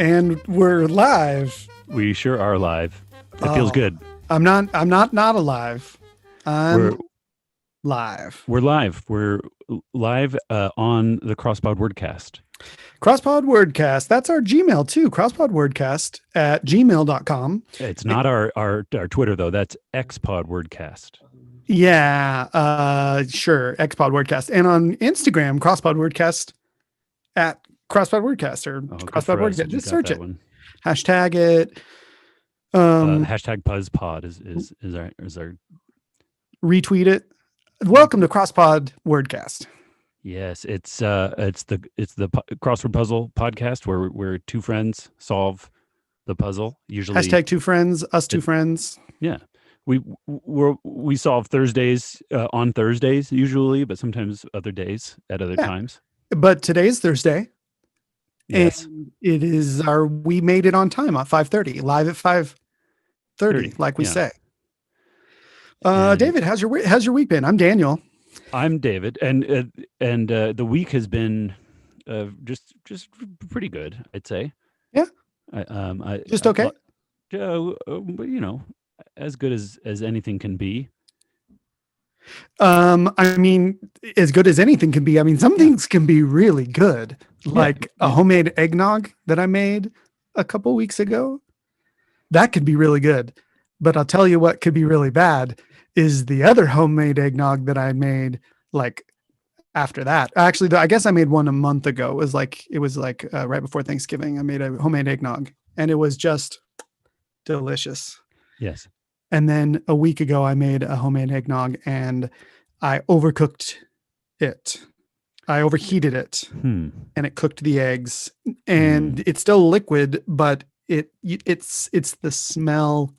And we're live. We sure are live. It feels good. I'm not alive. I'm live. We're live. We're live on the Crosspod Wordcast. Crosspod Wordcast. That's our Gmail too. Crosspod Wordcast at gmail.com. It's not our Twitter though. That's XPod Wordcast. Yeah, sure. XPod Wordcast. And on Instagram, Crosspod Wordcast at Crosspod Wordcast or Crosspod Wordcast. Just search it. One. Hashtag it. Hashtag BuzzPod is our retweet it. Welcome to Crosspod Wordcast. Yes, it's the crossword puzzle podcast where two friends solve the puzzle. Usually hashtag two friends, us two friends. Yeah. We solve Thursdays on Thursdays usually, but sometimes other days at other times. But today's Thursday. Yes. And it is we made it on time at 5:30, live at 5:30, like we say. David, how's your week been? I'm Daniel. I'm David, and the week has been just pretty good, I'd say. Yeah. Just okay. As good as anything can be. I mean, as good as anything can be. I mean, some things can be really good, like a homemade eggnog that I made a couple weeks ago. That could be really good. But I'll tell you what could be really bad is the other homemade eggnog that I made like after that. Actually, I guess I made one a month ago. It was like right before Thanksgiving. I made a homemade eggnog and it was just delicious. Yes. And then a week ago, I made a homemade eggnog and I overcooked it. I overheated it and it cooked the eggs and it's still liquid, but it's the smell.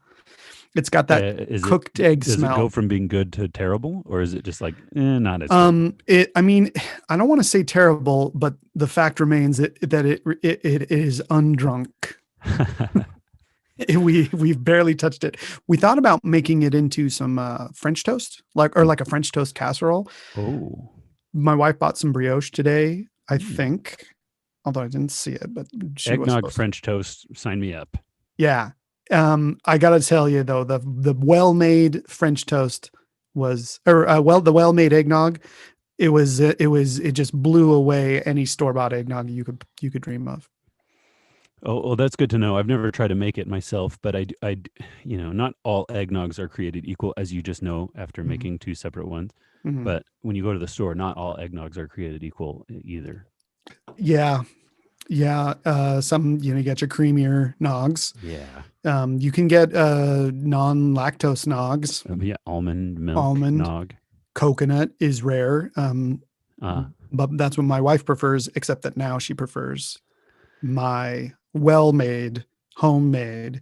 It's got that cooked egg smell. Does it go from being good to terrible, or is it just like not as good? I mean, I don't want to say terrible, but the fact remains that it is undrunk. We've barely touched it. We thought about making it into some French toast, like a French toast casserole. Oh, my wife bought some brioche today, I think, although I didn't see it. But eggnog French toast, sign me up. Yeah. I gotta tell you though, the well-made French toast the well-made eggnog, it just blew away any store-bought eggnog you could dream of. Oh, that's good to know. I've never tried to make it myself, but I not all eggnogs are created equal, as you just know after making two separate ones. Mm-hmm. But when you go to the store, not all eggnogs are created equal either. Yeah. Some, you get your creamier nogs. Yeah. You can get non-lactose nogs. Almond milk nog. Coconut is rare. But that's what my wife prefers, except that now she prefers my well-made, homemade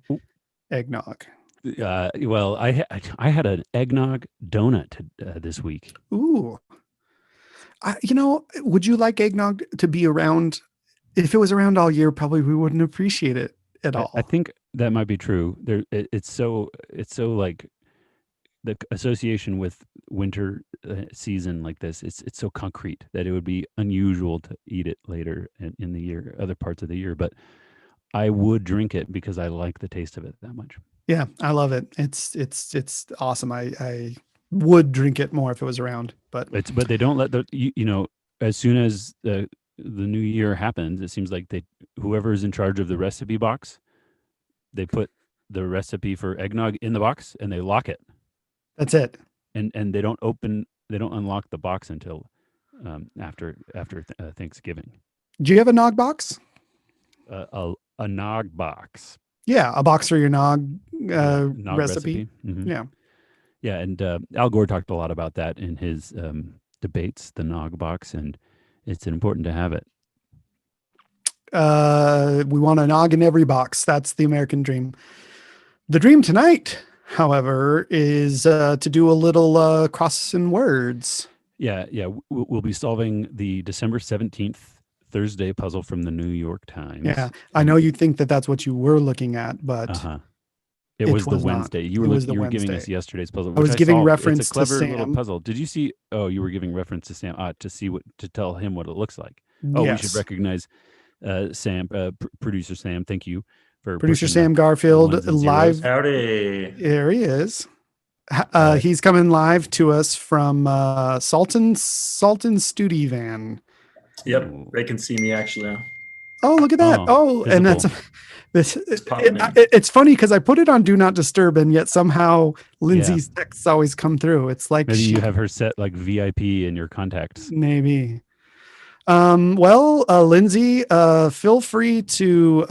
eggnog. Well, I had an eggnog donut this week. Ooh. Would you like eggnog to be around? If it was around all year, probably we wouldn't appreciate it at all. I think that might be true. It's so like the association with winter season like this. It's so concrete that it would be unusual to eat it later in the year, other parts of the year. But I would drink it because I like the taste of it that much. Yeah, I love it. It's awesome. I would drink it more if it was around, but they don't let as soon as the new year happens, it seems like whoever is in charge of the recipe box, they put the recipe for eggnog in the box and they lock it. That's it. And they don't unlock the box until after Thanksgiving. Do you have a nog box? A nog box. Yeah, a box for your nog recipe. Mm-hmm. Yeah. Yeah, and Al Gore talked a lot about that in his debates, the nog box, and it's important to have it. We want a nog in every box. That's the American dream. The dream tonight, however, is to do a little cross and words. Yeah. We'll be solving the December 17th Thursday puzzle from the New York Times. Yeah, I know you think that that's what you were looking at, but it was the Wednesday. You were giving us yesterday's puzzle. I was giving reference to Sam. It's a clever little puzzle. Did you see? Oh, you were giving reference to Sam to tell him what it looks like. Oh, yes. We should recognize Sam, producer Sam. Thank you for Producer pushing Sam the Garfield ones and live. zeros. Howdy. There he is. He's coming live to us from Salton Studivan. Yep, Ooh. they can see me actually now. Oh, look at that! Oh, And that's it's funny because I put it on Do Not Disturb, and yet somehow Lindsay's texts always come through. It's like maybe you have her set like VIP in your contacts. Maybe. Well, Lindsay, feel free to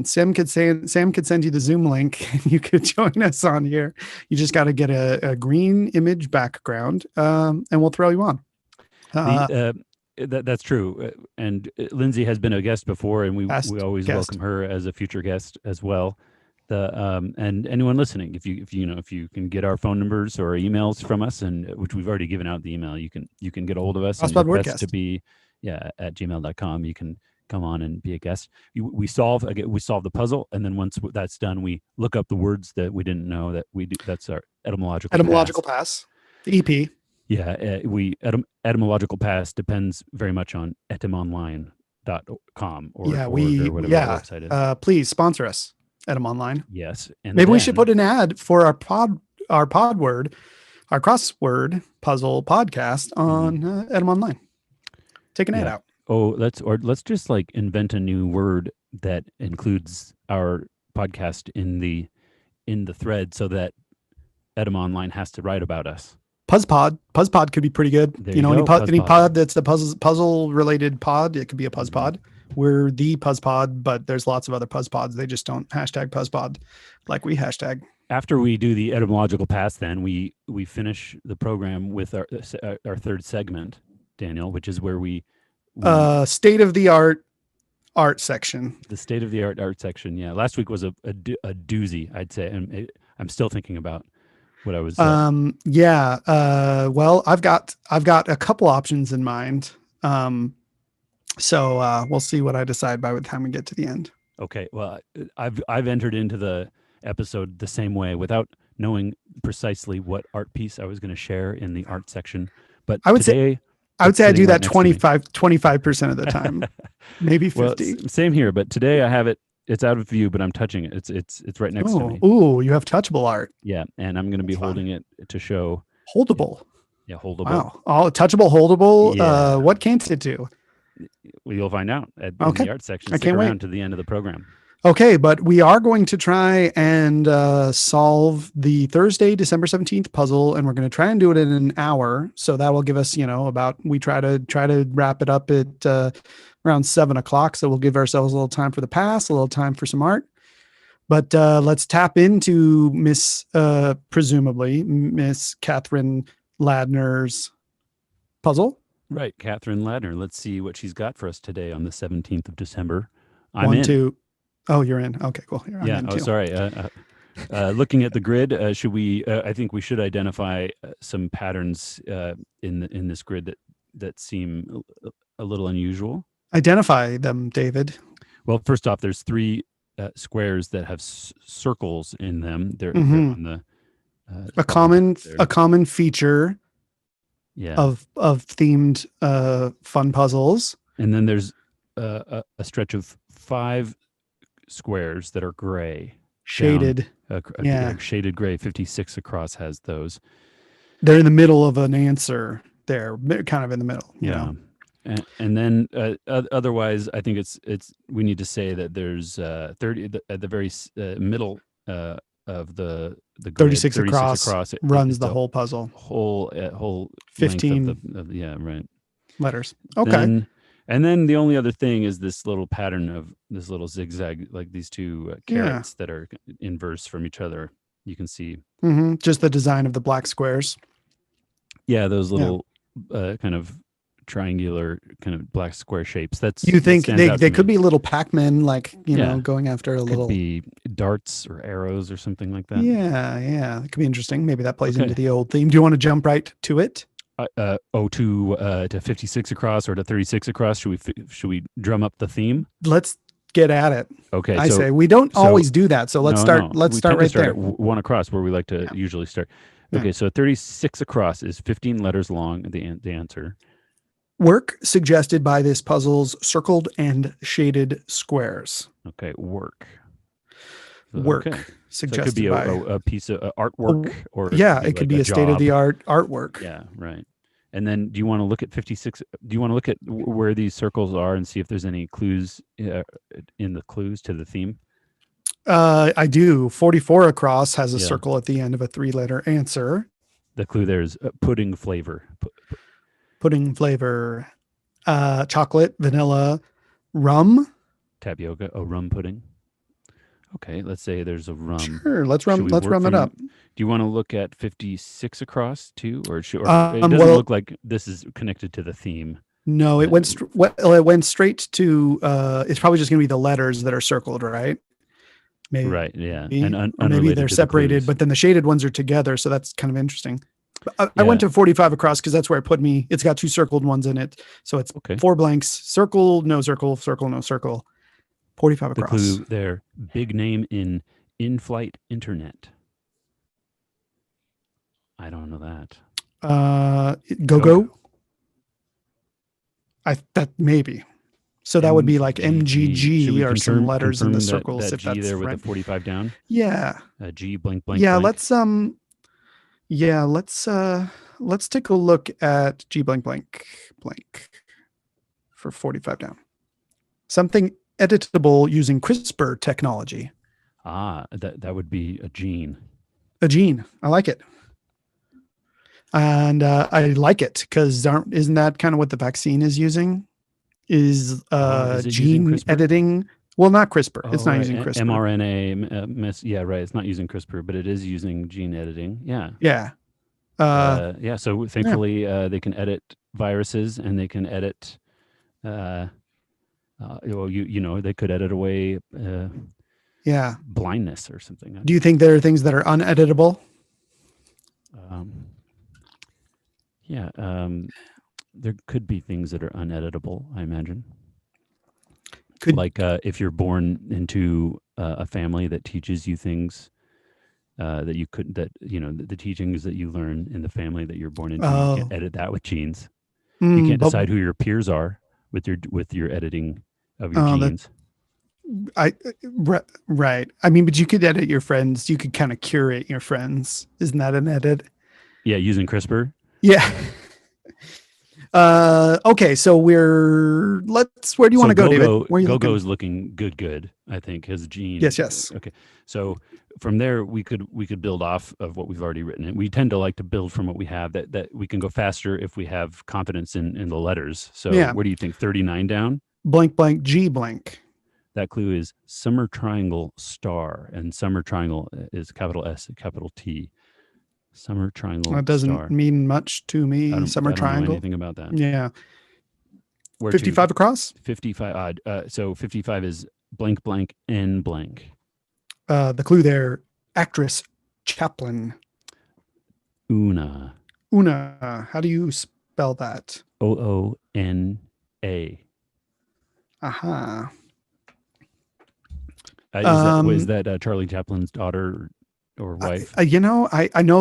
Sam could send you the Zoom link and you could join us on here. You just got to get a green image background, and we'll throw you on. That's true. And Lindsay has been a guest before, and we always welcome her as a future guest as well. And anyone listening, if you can get our phone numbers or emails from us, and which we've already given out the email, you can get a hold of us. Crosspod and Wordcast. to be at gmail.com. You can come on and be a guest. We solve the puzzle, and then once that's done, we look up the words that we didn't know that we do. That's our etymological pass. The EP. Yeah, etymological pass depends very much on etymonline.com or whatever our website is. Please sponsor us, Etym Online. Yes, and maybe we should put an ad for our crossword puzzle podcast on Etym Online. Take an ad out. Oh, let's just like invent a new word that includes our podcast in the thread, so that Etym Online has to write about us. Puzzpod could be pretty good. Any pod that's the puzzle related pod, it could be a Puzzpod. We're the Puzzpod, but there's lots of other Puzzpods. They just don't hashtag Puzzpod like we hashtag. After we do the etymological pass, then we finish the program with our third segment, Daniel, which is where we state of the art section. The state of the art section. Yeah, last week was a doozy, I'd say, and I'm still thinking about what I was. Well, I've got a couple options in mind. So we'll see what I decide by the time we get to the end. Okay. Well, I've entered into the episode the same way without knowing precisely what art piece I was going to share in the art section. But I would say I do that 25% of the time, maybe 50. Well, same here. But today I have it. It's out of view, but I'm touching it. It's right next to me. Ooh, you have touchable art. Yeah, and I'm going to be holding it to show. Holdable. Yeah, holdable. Wow. Oh, touchable, holdable. Yeah. What can't it do? Well, you'll find out in the art section. I can't wait to the end of the program. Okay, but we are going to try and solve the Thursday, December 17th puzzle, and we're going to try and do it in an hour. So that will give us, we try to wrap it up at around 7:00. So we'll give ourselves a little time for the pass, a little time for some art. But let's tap into presumably Miss Catherine Ladner's puzzle. Right, Catherine Ladner. Let's see what she's got for us today on the 17th of December. Oh, you're in. Okay, cool. Sorry. Looking at the grid, should we? I think we should identify some patterns in this grid that seem a little unusual. Identify them, David. Well, first off, there's three squares that have circles in them. They're on the a common feature. Yeah. Of themed fun puzzles. And then there's a stretch of 5 squares that are gray. Shaded. Shaded gray. 56 across has those. They're in the middle of an answer there, kind of in the middle. Yeah. And then otherwise, I think it's we need to say that there's 30 at the very middle of the grid, 36 across runs the whole puzzle. Whole 15 right letters. Okay. And then the only other thing is this little pattern of this little zigzag, like these two carrots that are inverse from each other. You can see just the design of the black squares. Yeah, those little kind of triangular kind of black square shapes. You think they could be little Pac-Man, like going after a little. Could be darts or arrows or something like that. Yeah, it could be interesting. Maybe that plays into the old theme. Do you want to jump right to it? To 56 across or to 36 across. Should we drum up the theme? Let's get at it. Okay, I say we don't always do that, so let's start. Let's start right there. At 1 across, where we like to usually start. Okay, so 36 across is 15 letters long. The answer. Work suggested by this puzzle's circled and shaded squares. Okay, work. Work Okay. So it could suggested be by. a piece of artwork, or Yeah, it could like be a state of job. the art artwork. Yeah, right. And then, do you want to look at 56? Do you want to look at where these circles are and see if there's any clues in the clues to the theme? I do. 44 across has a Yeah. circle at the end of a 3-letter answer. The clue there is pudding flavor. Pudding flavor, chocolate, vanilla, rum. Tapioca, a rum pudding. Okay, let's say there's a rum. Sure, let's Should rum. we Let's work rum it from- up. Do you want to look at 56 across too, or, it Well- doesn't look like this is connected to the theme? No, it went. It went straight to. It's probably just going to be the letters that are circled, right? Maybe. Right. Yeah. Or And maybe unrelated they're to the separated, clues. but then the shaded ones are together, so that's kind of interesting. I went to 45 across because that's where it put me. It's got 2 circled ones in it, so it's Okay. 4 blanks: circle, no circle, circle, no circle. 45 The across. clue there, big name in in-flight internet. I don't know that. Go. That maybe. So that would be like Should we MGG or some confirm- letters in the confirm circles. That if G that's there with right. the 45 down. Yeah. G blank blank. Yeah. blank. Let's take a look at G blank blank blank for 45 down. Something editable using CRISPR technology. That would be a gene. A gene. I like it. And I like it because isn't that kind of what the vaccine is using? Is it using gene CRISPR? editing? Well, not CRISPR. It's not right. using CRISPR. mRNA. Yeah, right. It's not using CRISPR, but it is using gene editing. Yeah. Yeah. Yeah. So thankfully, they can edit viruses, and they can edit. They could edit away Yeah. blindness or something. Do you think there are things that are uneditable? Yeah. There could be things that are uneditable, I imagine. Like if you're born into a family that teaches you things the teachings that you learn in the family that you're born into, you can't edit that with genes. You can't decide who your peers are with your editing of your genes. Right. I mean, but you could edit your friends. You could kind of curate your friends. Isn't that an edit? Yeah, using CRISPR. Yeah. Okay, so where do you want to go, David? Where are you Go-Go looking? is looking good, I think. His gene. Yes. Okay. So from there we could build off of what we've already written. And we tend to like to build from what we have, that we can go faster if we have confidence in the letters. So where do you think? 39 down? Blank blank G blank. That clue is summer triangle star, and summer triangle is capital S, capital T. Summer triangle. That doesn't star. mean much to me. I Summer don't triangle. know anything about that. Yeah. Where 55 across. 55 odd. So 55 is blank blank N blank. The clue there: actress Chaplin. Una. How do you spell that? OONA. Aha. Is that Charlie Chaplin's daughter or wife? I know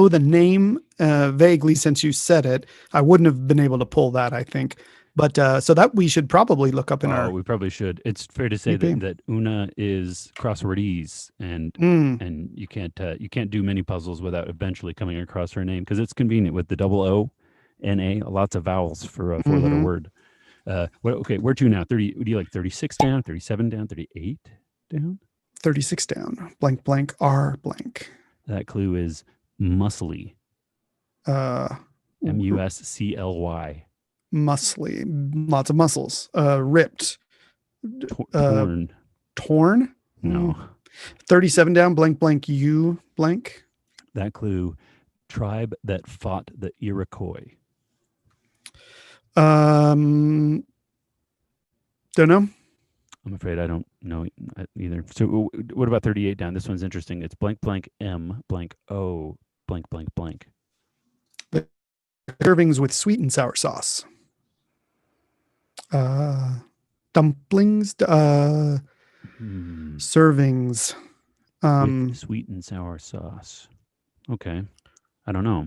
the name vaguely since you said it. I wouldn't have been able to pull that, I think. But so that we should probably look up in our. We probably should. It's fair to say that Una is crosswordese, and you can't do many puzzles without eventually coming across her name, because it's convenient with the double ONA, lots of vowels for a 4-letter word. Where to now? 30. Would you like 36 down, 37 down, 38 down? 36 down. Blank blank R blank. That clue is muscly. MUSCLY. Muscly. Lots of muscles. Ripped. Torn? No. 37 down. Blank blank U blank. That clue, tribe that fought the Iroquois. Don't know. I'm afraid I don't know either. So what about 38 down? This one's interesting. It's blank blank M blank O blank blank blank. Servings with sweet and sour sauce. Dumplings. Servings. With sweet and sour sauce. Okay. I don't know.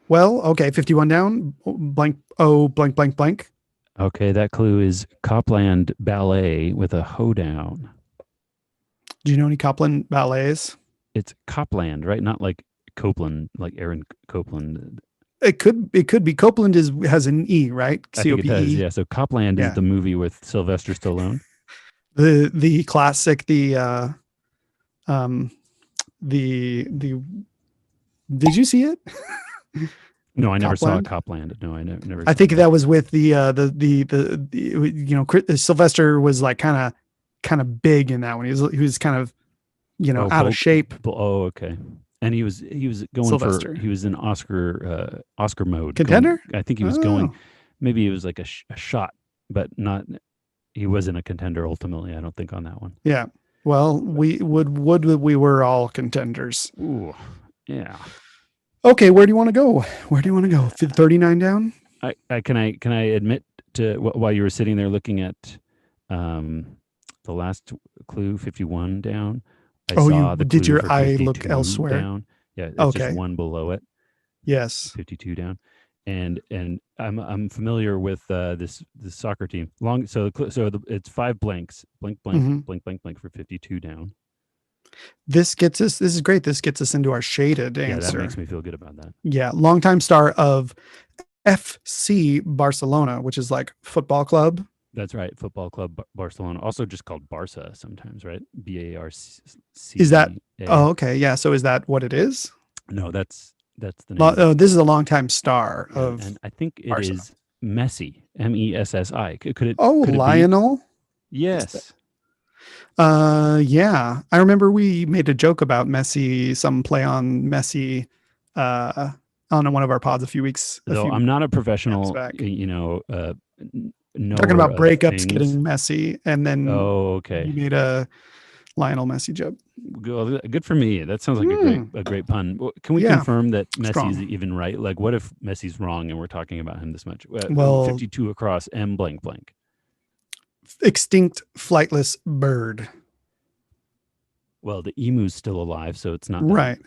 Well, okay, 51 down. Blank. Oh, blank, blank, blank. Okay, that clue is Copland Ballet with a hoedown. Do you know any Copland ballets? It's Copland, right? Not like Copeland, like Aaron Copeland. It could be Copeland has an E, right? I think it does. C-O-P-E. Yeah. So Copland is Yeah. the movie with Sylvester Stallone. The classic, the did you see it? No, I never saw Copland? Copland. No, I never. I saw think that. that was with Sylvester was like kind of big in that one. He was kind of out bulk- of shape. Oh, okay. And he was going Sylvester. he was in Oscar mode. Contender? I think he was going. Maybe it was like a shot, but not. He wasn't a contender ultimately. I don't think on that one. Yeah. Well, we were all contenders. Ooh, yeah. Okay, where do you want to go? 39 down? Can I admit to while you were sitting there looking at the last clue 51 down, I saw the did clue your for eye 52 look elsewhere? down. Yeah, it's Okay. just one below it. Yes. 52 down. And I'm familiar with this soccer team. It's 5 blanks. Blank blank Mhm. blank blank blank for 52 down. This is great. This gets us into our shaded Yeah, answer. that makes me feel good about that. Yeah, longtime star of FC Barcelona, which is like football club. That's right. Football Club Barcelona, also just called Barca sometimes, right? BARC. Is that? Oh, okay. Yeah. So is that what it is? No, that's the name. This is a longtime star of. And I think it Barca. is Messi. Messi. Could it? Oh, could it be? Lionel. Yes. Yeah. I remember we made a joke about Messi, some play on Messi, on one of our pods a few weeks. Though I'm not a professional, back. knower Talking about of breakups things. getting messy, and then Oh, okay. you made a Lionel Messi joke. Good for me. That sounds like a great pun. Can we confirm that Messi is even right? Like, what if Messi's wrong and we're talking about him this much? Well, 52 across M blank blank. Extinct flightless bird. Well, the emu's still alive, so it's not that. Right.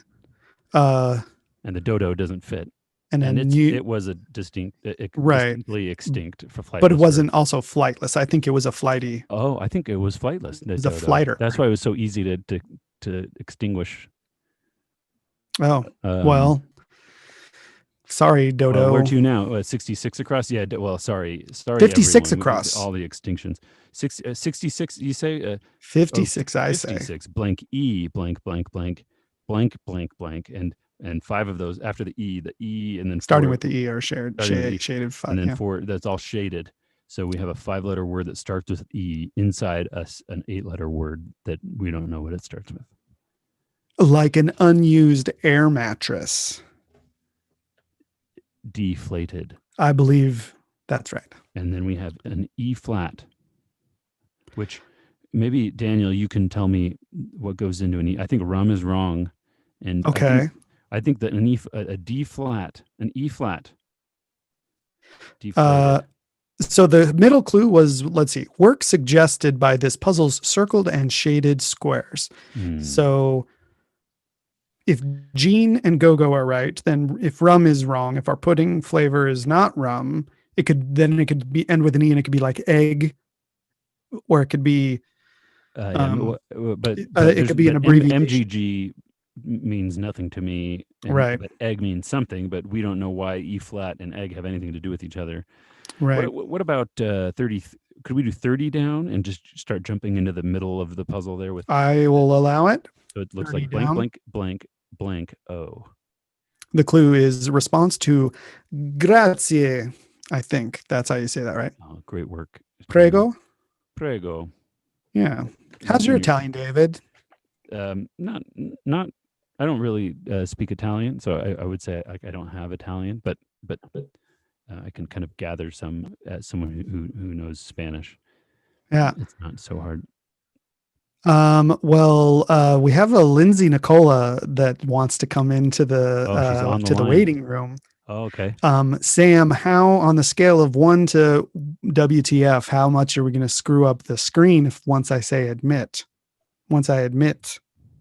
And the dodo doesn't fit. And then it was a distinctly extinct for flightless. But it wasn't also flightless. I think it was a flighty. Oh, I think it was flightless. It was a flighter. That's why it was so easy to extinguish. Oh, well. Sorry, dodo. Well, where to now? 66 across? Yeah, well, sorry 56 everyone. Across. All the extinctions. 66, you say? 56, I 56, say. blank E, blank, blank, blank, blank, blank, blank, and 5 of those after the E, and then starting 4, with the E are shaded 5. and then 4, that's all shaded. So we have a 5-letter word that starts with E inside us, an 8-letter word that we don't know what it starts with. Like an unused air mattress. Deflated. I believe that's right. And then we have an E flat, which maybe, Daniel, you can tell me what goes into an E. I think rum is wrong. And okay. I think that a D flat, an E flat. So the middle clue was, let's see, work suggested by this puzzle's circled and shaded squares. So if Gene and Go-Go are right, then if rum is wrong, if our pudding flavor is not rum, it could be end with an E, and it could be like egg, or it could be but it could be an abbreviation. MGG means nothing to me, right? But egg means something, but we don't know why E flat and egg have anything to do with each other, right? What about 30? Could we do 30 down and just start jumping into the middle of the puzzle there? I will allow it. So it looks like blank, blank, blank, blank. O. The clue is response to grazie. I think that's how you say that, right? Oh, great work. Prego. Yeah. How's your Italian, David? Not. I don't really speak Italian, so I would say I don't have Italian, but I can kind of gather some as someone who knows Spanish. Yeah, it's not so hard. Well, we have a Lindsay Nicola that wants to come into the the waiting room. Oh, okay. Sam, how on the scale of 1 to WTF, how much are we going to screw up the screen once I admit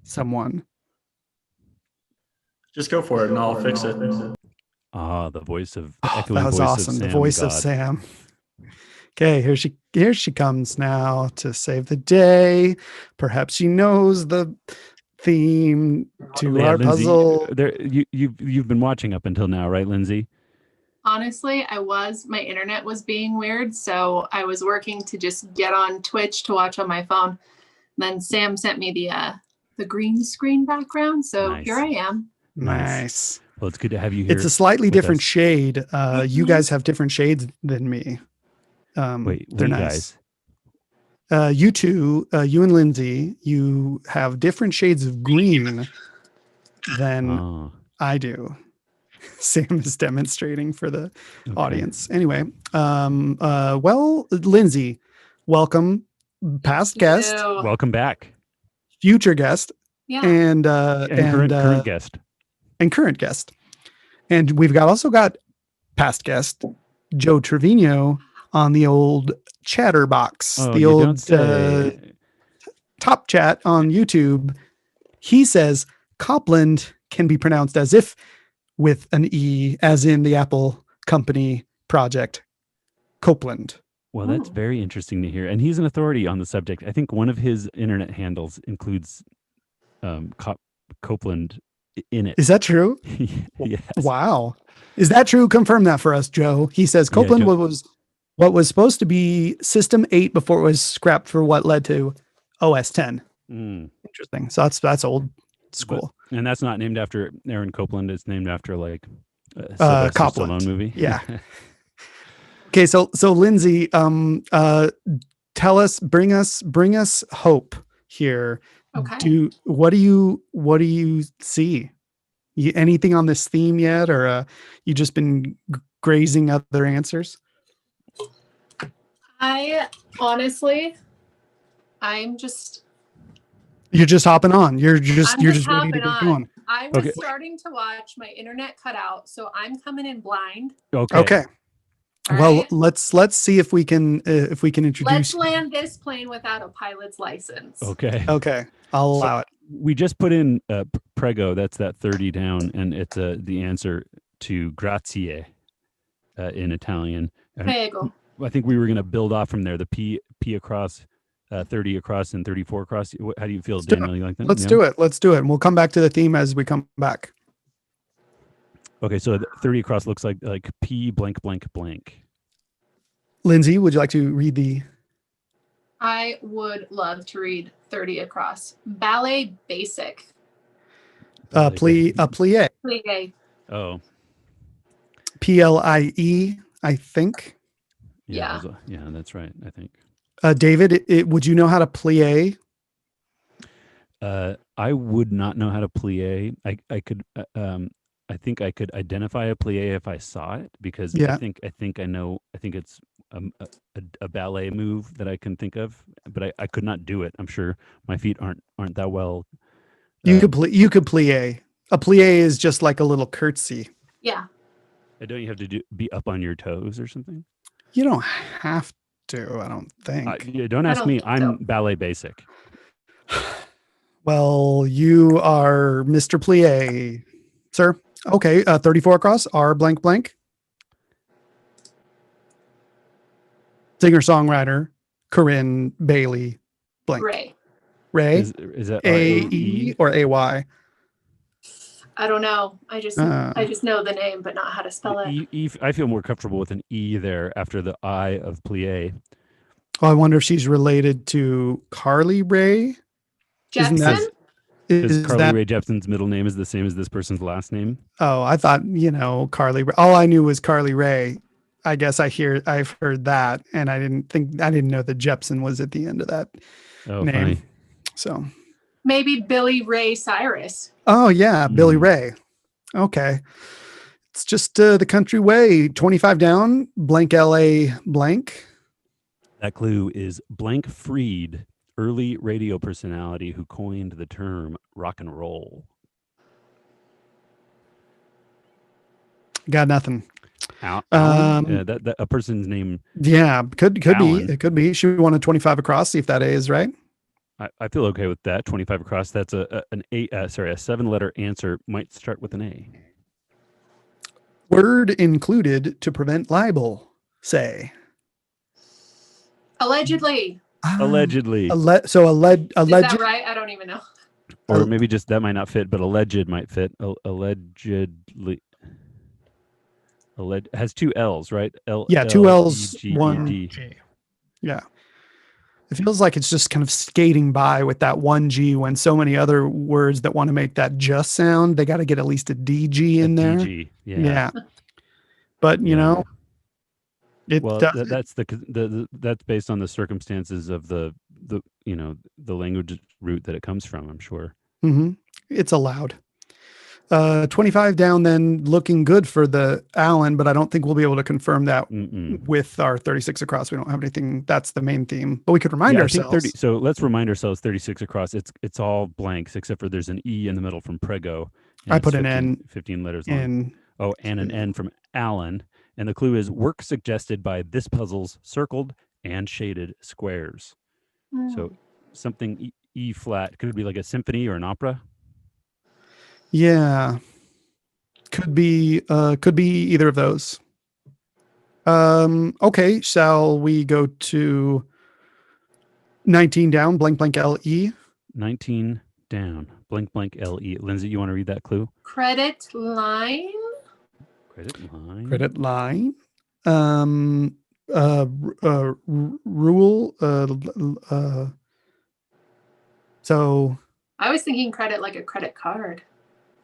someone? Just go for it and I'll fix it. Ah, the voice of the Oh, echoing that was voice awesome. of The Sam voice of God. Sam. Okay, here she comes now to save the day. Perhaps she knows the theme to Yeah, our Lindsay, puzzle. you've been watching up until now, right, Lindsay? Honestly, my internet was being weird, so I was working to just get on Twitch to watch on my phone. Then Sam sent me the green screen background, so Nice. Here I am. Nice. Well, it's good to have you here. It's a slightly with different us. shade. You guys have different shades than me. Wait, they're nice. guys. You two, you and Lindsay, you have different shades of green than Oh, I do. Sam is demonstrating for the okay. audience. Anyway, well, Lindsay, welcome, past guest, Ew. Welcome back. future guest, Yeah. and Current guest. and current guest. And we've also got past guest Joe Trevino on the old chatterbox, Oh, the you old don't say. top chat on YouTube. He says Copland can be pronounced as if with an E, as in the Apple company project Copeland. Well, that's very interesting to hear. And he's an authority on the subject. I think one of his internet handles includes Copeland in it. Is that true? Yes. Wow. Is that true? Confirm that for us, Joe. He says Yeah, Copeland Joe. was what was supposed to be System 8 before it was scrapped for what led to OS 10. Mm. Interesting. So that's old school. And that's not named after Aaron Copeland. It's named after like a Sylvester Copland. Stallone movie. Yeah. Okay. So Lindsay, tell us, bring us hope here. Okay. What do you see? Anything on this theme yet, or you just been grazing other answers? You're just hopping on. You're just ready to hopping get on. going. I was Okay. starting to watch. My internet cut out, so I'm coming in blind. Okay. All Well, right? let's see if we can introduce. Let's land this plane without a pilot's license. Okay. Okay, I'll allow it. We just put in prego. That's that 30 down, and it's the answer to grazie in Italian. And Prego. I think we were going to build off from there. The P across, 30 across, and 34 across. How do you feel, Daniel? You like that? Let's do it. Let's do it. And we'll come back to the theme as we come back. Okay, so the 30 across looks like P blank blank blank. Lindsay, would you like to read the? I would love to read 30 across. Ballet basic. Plie. Plie. Oh, PLIE, I think. Yeah. Yeah, that's right. I think. David, would you know how to plie? I would not know how to plie. I could. I think I could identify a plie if I saw it, because Yeah. I think I know. I think it's a ballet move that I can think of, but I could not do it. I'm sure my feet aren't that well. You could plie. A plie is just like a little curtsy. Yeah. Don't you have to be up on your toes or something? You don't have to, I don't think. Yeah, don't ask don't me. think I'm so. ballet basic. Well, you are Mr. Plie, sir. Okay, 34 across, R blank blank. Singer-songwriter, Corinne Bailey blank. Ray? Is that A-E or A-Y? I don't know. I just know the name, but not how to spell it. I feel more comfortable with an E there after the I of plie. Oh, I wonder if she's related to Carly Rae. Jepsen? Because Carly Rae Jepsen's middle name is the same as this person's last name. Oh, I thought, Carly Rae. All I knew was Carly Rae. I guess I've heard that, and I didn't know that Jepsen was at the end of that name. Funny. So Maybe Billy Ray Cyrus. oh yeah, Billy Ray. Okay. It's just the country way. 25 down, blank LA blank. That clue is Blank Freed, early radio personality who coined the term rock and roll. Got nothing. Alan? That a person's name. Yeah, could Alan. be. It could be. She wanted 25 across. See if that A is right. I feel okay with that. 25 across. That's a 7-letter answer. Might start with an A. Word included to prevent libel. Say. Allegedly. Allegedly. Is that Alleged. right? I don't even know. Or maybe just that might not fit, but alleged might fit. Allegedly. Has two L's, right? Yeah, two L's, one G. G. Yeah. It feels like it's just kind of skating by with that one G when so many other words that want to make that just sound, they got to get at least a DG in there. DG, Yeah. But, you know, it well, does. that's that's based on the circumstances of the language root that it comes from, I'm sure. Mm-hmm. It's allowed. 25 down, then looking good for the Allen, but I don't think we'll be able to confirm that with our 36 across. We don't have anything. That's the main theme, but we could remind ourselves. I think so let's remind ourselves 36 across. It's all blanks except for there's an E in the middle from Prego. I put an N. 15 letters long. Oh, and an N from Allen. And the clue is work suggested by this puzzle's circled and shaded squares. So something E flat could be like a symphony or an opera. Yeah, could be either of those. Okay, shall we go to 19 down, blank blank LE? 19 down, blank blank LE. Lindsay, you want to read that clue? Credit line. Credit line. Rule. So. I was thinking credit like a credit card.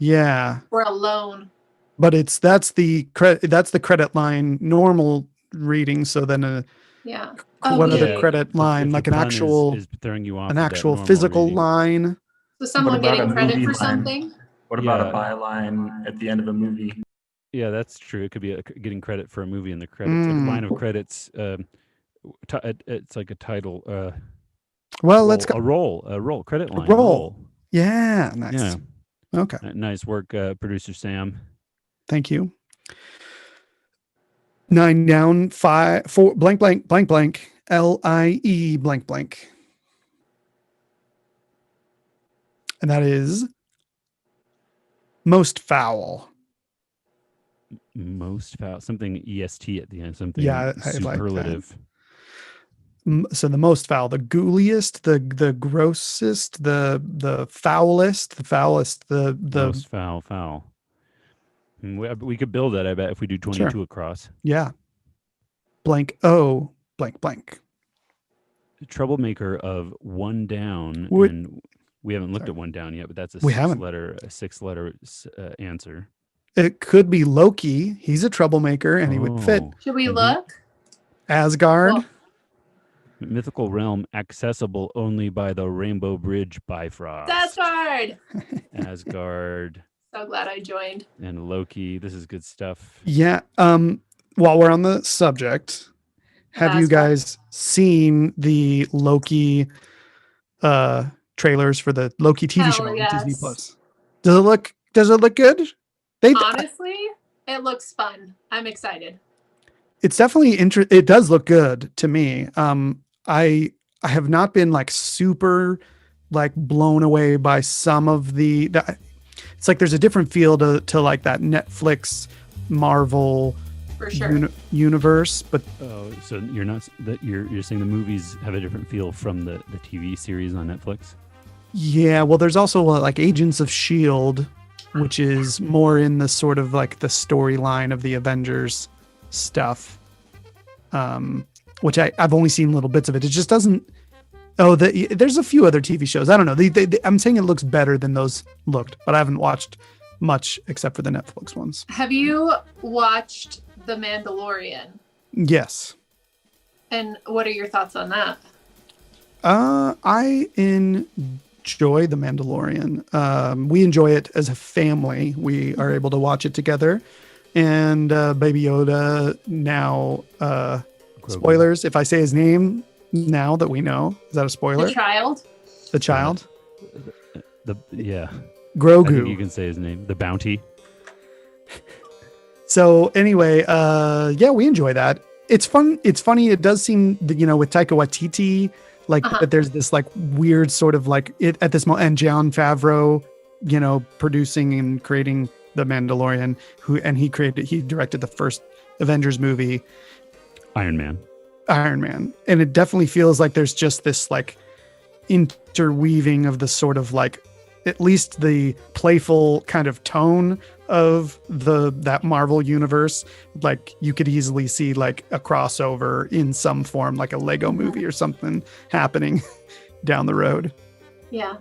Yeah. Or a loan. But that's the credit line normal reading. So then what other credit line, like an actual is throwing you off an actual physical reading. Line. So someone getting credit for something. What about a byline at the end of a movie? Yeah, that's true. It could be getting credit for a movie in the credits. Like a line of credits. It's like a title. Let's go. A roll. Credit line. Roll. Yeah. Nice. Yeah. Okay. Nice work, producer Sam. Thank you. 9 down, 4 blank blank blank blank LIE blank blank. And that is most foul. Most foul. Something EST at the end. Something I superlative. like that. So the most foul, the ghouliest, the grossest, the foulest, the most foul. We could build that, I bet, if we do 22 across. Yeah. Blank O blank blank. Troublemaker of one down, and we haven't looked at one down yet, but that's a six letter answer. It could be Loki. He's a troublemaker, and he would fit. Should we look? Asgard. Well, mythical realm accessible only by the Rainbow Bridge Bifrost. Asgard. So glad I joined. And Loki. This is good stuff. Yeah. While we're on the subject, have you guys seen the Loki trailers for the Loki TV show on Disney Plus? Does it look good? Honestly, it looks fun. I'm excited. It's definitely it does look good to me. I have not been like super like blown away by some of the it's like there's a different feel to like that Netflix Marvel for sure universe, but so you're not that you're saying the movies have a different feel from the TV series on Netflix? Yeah, well there's also like Agents of S.H.I.E.L.D., which is more in the sort of like the storyline of the Avengers stuff, which I've only seen little bits of it. It just doesn't. There's a few other TV shows. I don't know. I'm saying it looks better than those looked, but I haven't watched much except for the Netflix ones. Have you watched The Mandalorian? Yes. And what are your thoughts on that? I enjoy The Mandalorian. We enjoy it as a family. We are able to watch it together. And Baby Yoda now, spoilers, if I say his name now that we know, is that a spoiler? The child? The child? Yeah. Grogu. I think you can say his name. The bounty. So anyway, we enjoy that. It's fun. It's funny. It does seem that, with Taika Waititi, like that there's this like weird sort of like it at this moment, and Jon Favreau, producing and creating the Mandalorian, he directed the first Avengers movie, Iron Man. And it definitely feels like there's just this like interweaving of the sort of like at least the playful kind of tone of that Marvel universe. Like you could easily see like a crossover in some form, like a Lego movie or something happening down the road. Yeah.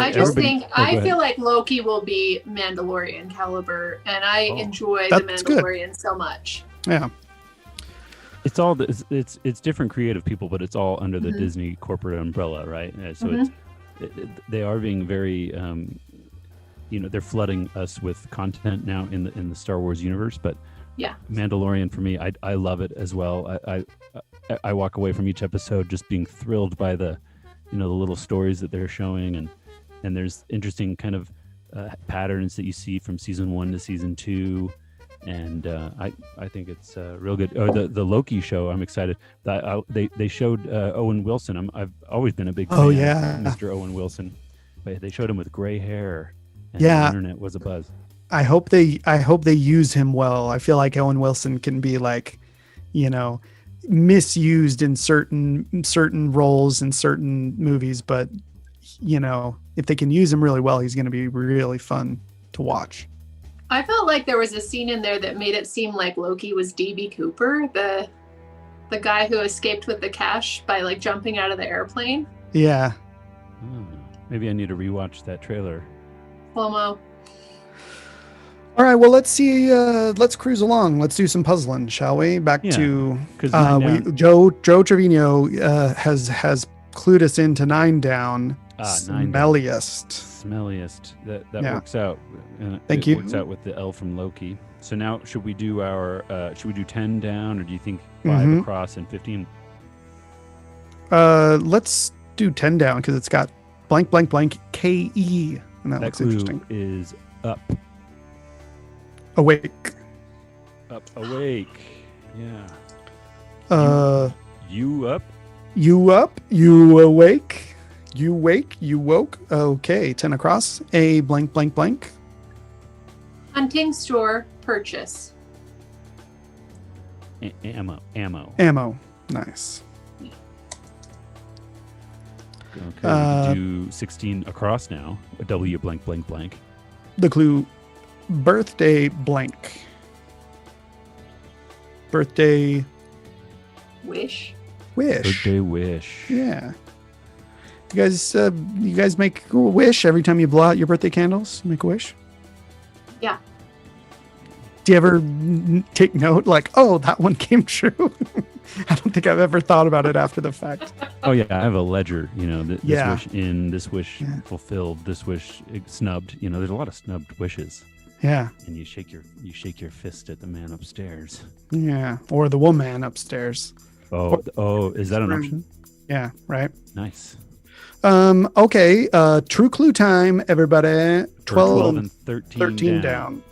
I just think I feel like Loki will be Mandalorian caliber, and I enjoy the Mandalorian so much. Yeah. It's all it's different creative people, but it's all under the Disney corporate umbrella, right? So they are being very they're flooding us with content now in the Star Wars universe, but yeah, Mandalorian for me, I love it as well. I walk away from each episode just being thrilled by the the little stories that they're showing, and there's interesting kind of patterns that you see from season 1 to season 2. And I think it's real good. The Loki show, I'm excited. They showed Owen Wilson. I've always been a big fan of Mr. Owen Wilson, but they showed him with gray hair. And the internet was a buzz. I hope they use him well. I feel like Owen Wilson can be like, misused in certain roles in certain movies, but if they can use him really well, he's going to be really fun to watch. I felt like there was a scene in there that made it seem like Loki was D.B. Cooper, the guy who escaped with the cash by like jumping out of the airplane. Yeah. Maybe I need to rewatch that trailer. Slow-mo. All right, well, let's see. Let's cruise along. Let's do some puzzling, shall we? Back to Joe Trevino has clued us into 9 down. Smelliest. That works out. Thank you. Works out with the L from Loki. So now, should we do 10 down, or do you think 5 across and 15? Let's do 10 down because it's got blank blank blank KE, and that looks clue interesting. Is up. Awake. Up, awake. Yeah. You up. You up. You awake. You wake, you woke. Okay, 10 across. A blank, blank, blank. Hunting store purchase. Ammo. Nice. Okay, we do 16 across now. A W blank, blank, blank. The clue, birthday blank. Birthday. Wish. Birthday wish. Yeah. You guys make a wish every time you blow out your birthday candles? You make a wish? Yeah. Do you ever take note like, oh, that one came true? I don't think I've ever thought about it after the fact. Oh yeah, I have a ledger. This wish in, this wish fulfilled, this wish snubbed. There's a lot of snubbed wishes. Yeah. And you shake your fist at the man upstairs. Yeah, or the woman upstairs. Oh, is that an option? Yeah, right. Nice. Okay, true clue time, everybody. 12 and 13 down.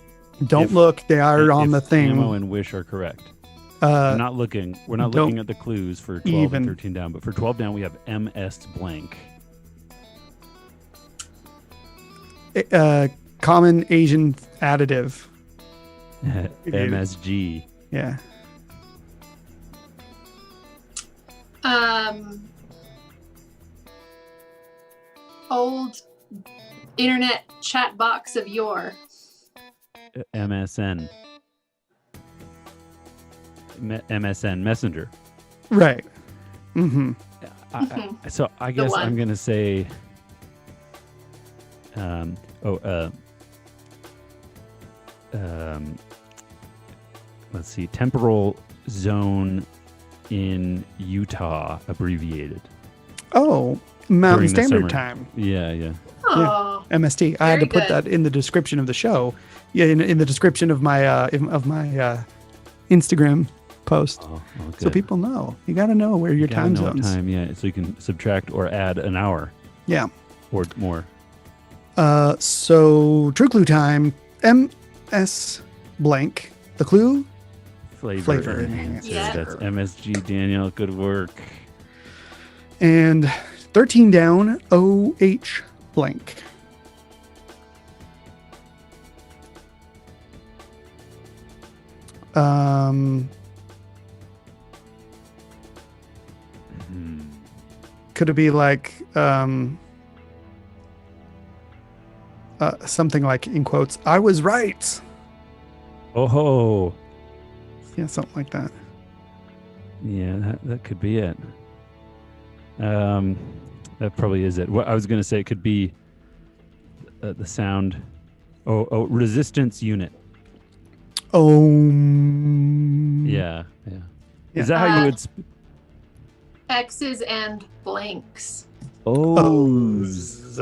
Don't look, they are on the thing. Ammo and wish are correct. We're not looking at the clues for 12 and 13 down, but for 12 down we have MS blank. Common Asian additive. MSG. Yeah. Old internet chat box of yore. MSN. MSN Messenger. Right. So I guess I'm gonna say. Let's see. Temporal zone in Utah abbreviated. Oh, Mountain During the Standard summer. Time. Yeah. Oh, MST. I had to put good. that in the description of the show. Yeah, in the description of my Instagram post, so people know. You got to know where your time zones. So you can subtract or add an hour. Yeah, or more. So true clue time. MS blank. The clue. Flavor enhancer. Yeah. That's MSG. Daniel, good work. And 13 down. OH blank. Um, could it be like something like, in quotes, "I was right"? Oh ho. Yeah, something like that. Yeah, that could be it. That probably is it. What I was going to say, it could be the sound. Oh, resistance unit. Oh. Yeah. Yeah. Is that how you would? X's and blanks. O's.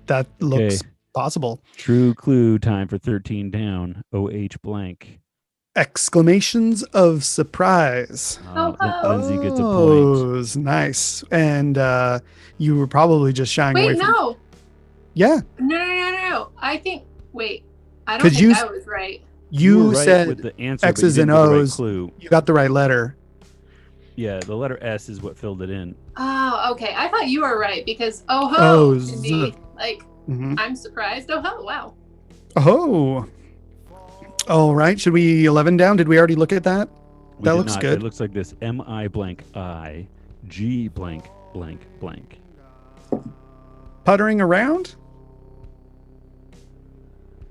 That looks Okay. possible. True clue time for 13 down. OH blank. Exclamations of surprise. Lindsay gets a point. Oh's nice. And you were probably just shying away Wait, from. no. Yeah, No. I don't 'Cause think you- I was right. You were you right said with the answer, but X's you and didn't give the right O's. clue. You got the right letter. Yeah, the letter S is what filled it in. Oh, okay. I thought you were right because oh ho O's. can be like Mhm. I'm surprised. Oh ho, wow. Oh. All right. Should we 11 down? Did we already look at that? We That did looks not. good. It looks like this: M-I blank I G blank blank blank. Puttering around?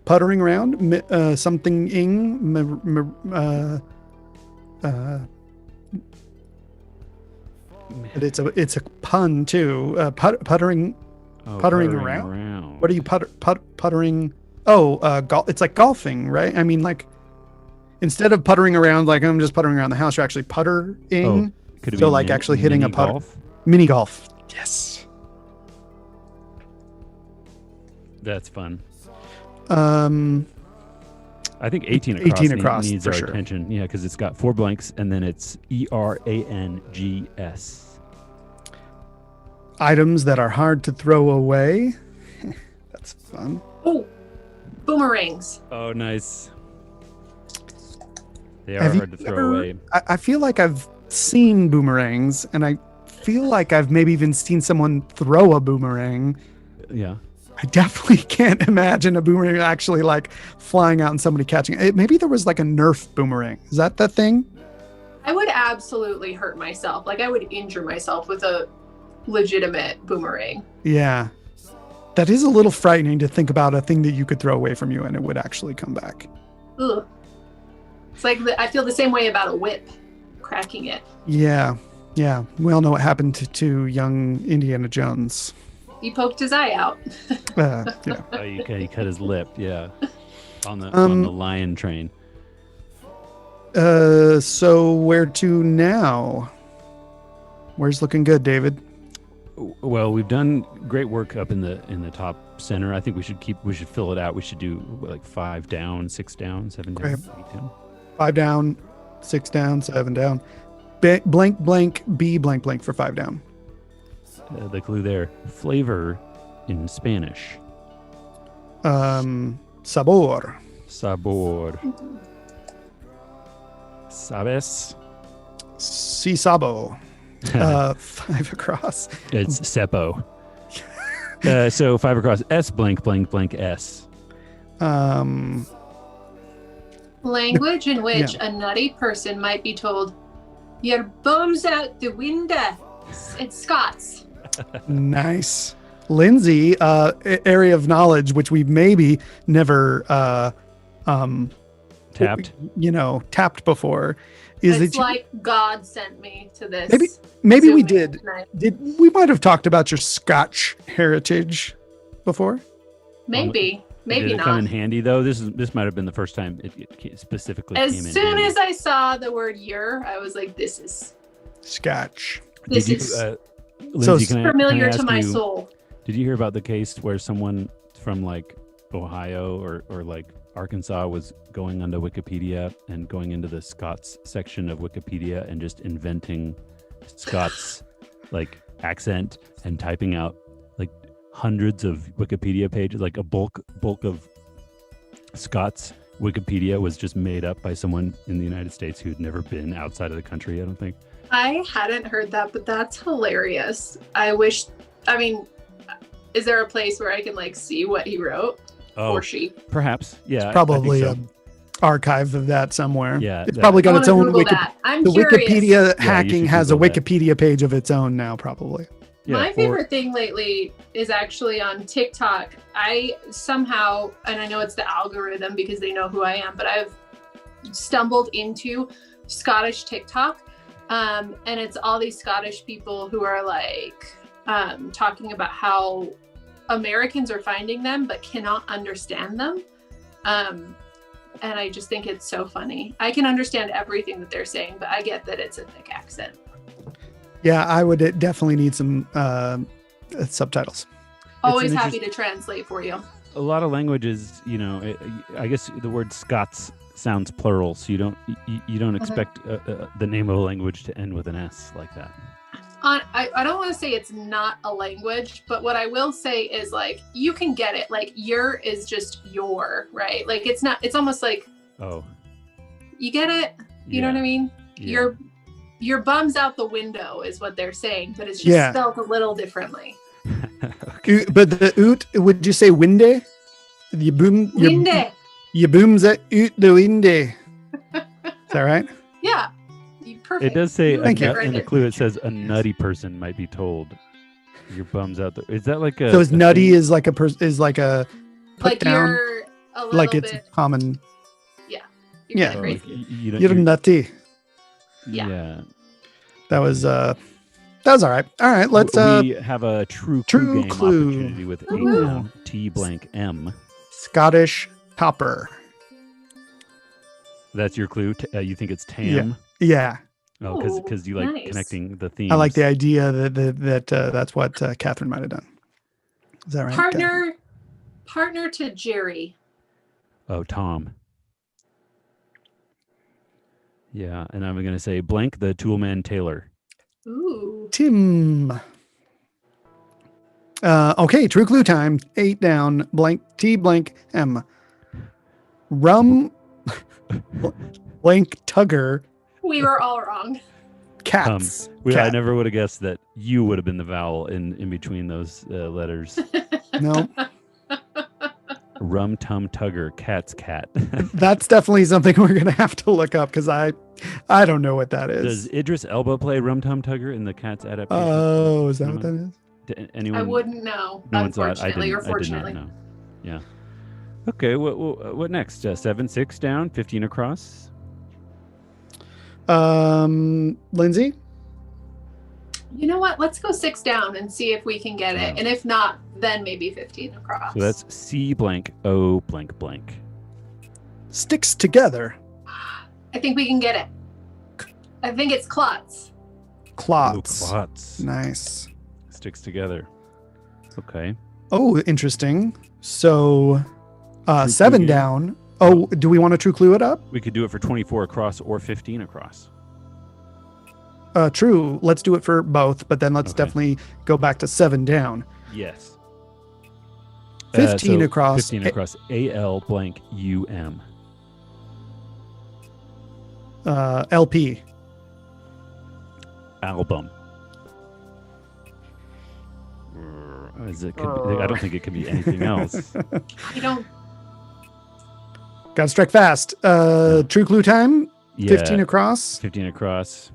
Puttering around? Something ing? But it's a pun too. Puttering. Oh, Puttering around? What are you puttering? Oh, it's like golfing, right? I mean, like instead of puttering around, like I'm just puttering around the house, you're actually puttering. Oh, could it So be like actually hitting a mini putter. golf? Mini golf. Yes. That's fun. I think 18 across, 18 across needs for our sure. attention. Yeah, because it's got 4 blanks and then it's ERANGS. Items that are hard to throw away. That's fun. Oh, boomerangs. Oh, nice. They are Have you hard to throw ever- away. I feel like I've seen boomerangs, and I feel like I've maybe even seen someone throw a boomerang. Yeah. I definitely can't imagine a boomerang actually like flying out and somebody catching it. Maybe there was like a Nerf boomerang. Is that the thing? I would absolutely hurt myself. Like I would injure myself with a legitimate boomerang. Yeah. That is a little frightening to think about, a thing that you could throw away from you and it would actually come back. Ugh. It's like I feel the same way about a whip, cracking it. Yeah. Yeah. We all know what happened to young Indiana Jones. He poked his eye out. Yeah. Oh, he cut his lip. Yeah. On the Um, lion train. So where to now? Where's looking good, David? Well, we've done great work up in the top center. I think we should fill it out. We should do like 5 down, 6 down, 7 down, Okay. 8 down. 5 down, 6 down, 7 down. Blank, blank, B blank, blank for 5 down. The clue there: flavor in Spanish. Sabor. Sabor. Sabes. Si sabo. 5 across. It's Seppo. So 5 across. S blank blank blank S. Language in which a nutty person might be told, "Your bum's out the window." It's Scots. Nice. Lindsay, area of knowledge, which we've maybe never Tapped. tapped before. Is It's it like God sent me to this. maybe we Zoom did. tonight. We might have talked about your Scotch heritage before? Maybe Did it not. come in handy though? This might have been the first time it specifically As came in soon handy. as I saw the word "your," I was like, "This is Scotch. this Did is Lindsay, can I familiar to ask my you, soul." Did you hear about the case where someone from like Ohio or like Arkansas was going onto Wikipedia and going into the Scots section of Wikipedia and just inventing Scots like accent and typing out like hundreds of Wikipedia pages, like a bulk of Scots Wikipedia was just made up by someone in the United States who'd never been outside of the country, I don't think. I hadn't heard that, but that's hilarious. Is there a place where I can like see what he wrote Oh, or she? perhaps. Yeah. Probably I think archive of that somewhere. Yeah, It's that- probably I got want its to own Google that. I'm The curious. Wikipedia you hacking should has a Google that. Wikipedia page of its own now, probably. Yeah, My or- favorite thing lately is actually on TikTok. I somehow, and I know it's the algorithm because they know who I am, but I've stumbled into Scottish TikTok. And it's all these Scottish people who are like talking about how Americans are finding them but cannot understand them. And I just think it's so funny. I can understand everything that they're saying, but I get that it's a thick accent. Yeah, I would definitely need some subtitles. Always an happy to translate for you. a lot of languages, I guess the word Scots sounds plural, so you don't expect the name of a language to end with an S like that. I don't want to say it's not a language, but what I will say is like you can get it. Like your is just your, right? Like it's not. It's almost like Oh, you get it. You know what I mean? Yeah. Your bum's out the window is what they're saying, but it's just Yeah. spelled a little differently. But the oot, would you say winde? You boom. Winde. You booms it out the windy. Is that right? Yeah. Perfect. It does say You Thank you. right in the there. clue. It says a nutty person might be told your bum's out there. Is that like a So is a nutty thing? is like a put Like down, you're a little like it's bit. common. You're yeah. kinda Oh, like, crazy. you don't- You're you're- nutty. Yeah. That was all right. All right, let's we have a true true game clue. opportunity with Woohoo. 8 down T blank M. Scottish topper. That's your clue. You think it's Tam? Yeah. Oh, Ooh, because you like nice. connecting the themes. I like the idea that that's what Catherine might have done. Is that right? Partner to Jerry. Oh, Tom. Yeah, and I'm going to say blank the Toolman Taylor. Ooh. Tim. Okay, true clue time. 8 down, blank T blank M. Rum blank Tugger We were all wrong. cats. I Cat. never would have guessed that you would have been the vowel in between those letters. No, Rum Tum Tugger, cat's cat. that's definitely something we're gonna have to look up because I don't know what that is. Does Idris Elba play Rum Tum Tugger in the Cat's adaptation? Oh, is that No, what no. that is? Anyone? I wouldn't know. No one saw it. I Unfortunately or did not fortunately. know. Yeah. Okay. What next? 7-6 down, 15 across. Lindsay. You know what? Let's go 6 down and see if we can get it. Yeah. And if not, then maybe 15 across. So that's C blank O blank blank. Sticks together. I think we can get it. I think it's Klutz. Clots. Oh, clots. Nice. Sticks together. Okay. Oh, interesting. So, True 7 clue game. down. Oh, do we want to true clue it up? We could do it for 24 across or 15 across. True. Let's do it for both, but then let's Okay. definitely go back to 7 down. Yes. 15 So across. 15 across. AL blank UM. LP. Album. I don't think it could be anything else. I don't. Gotta strike fast. True clue time. Yeah, 15 across. 15 across.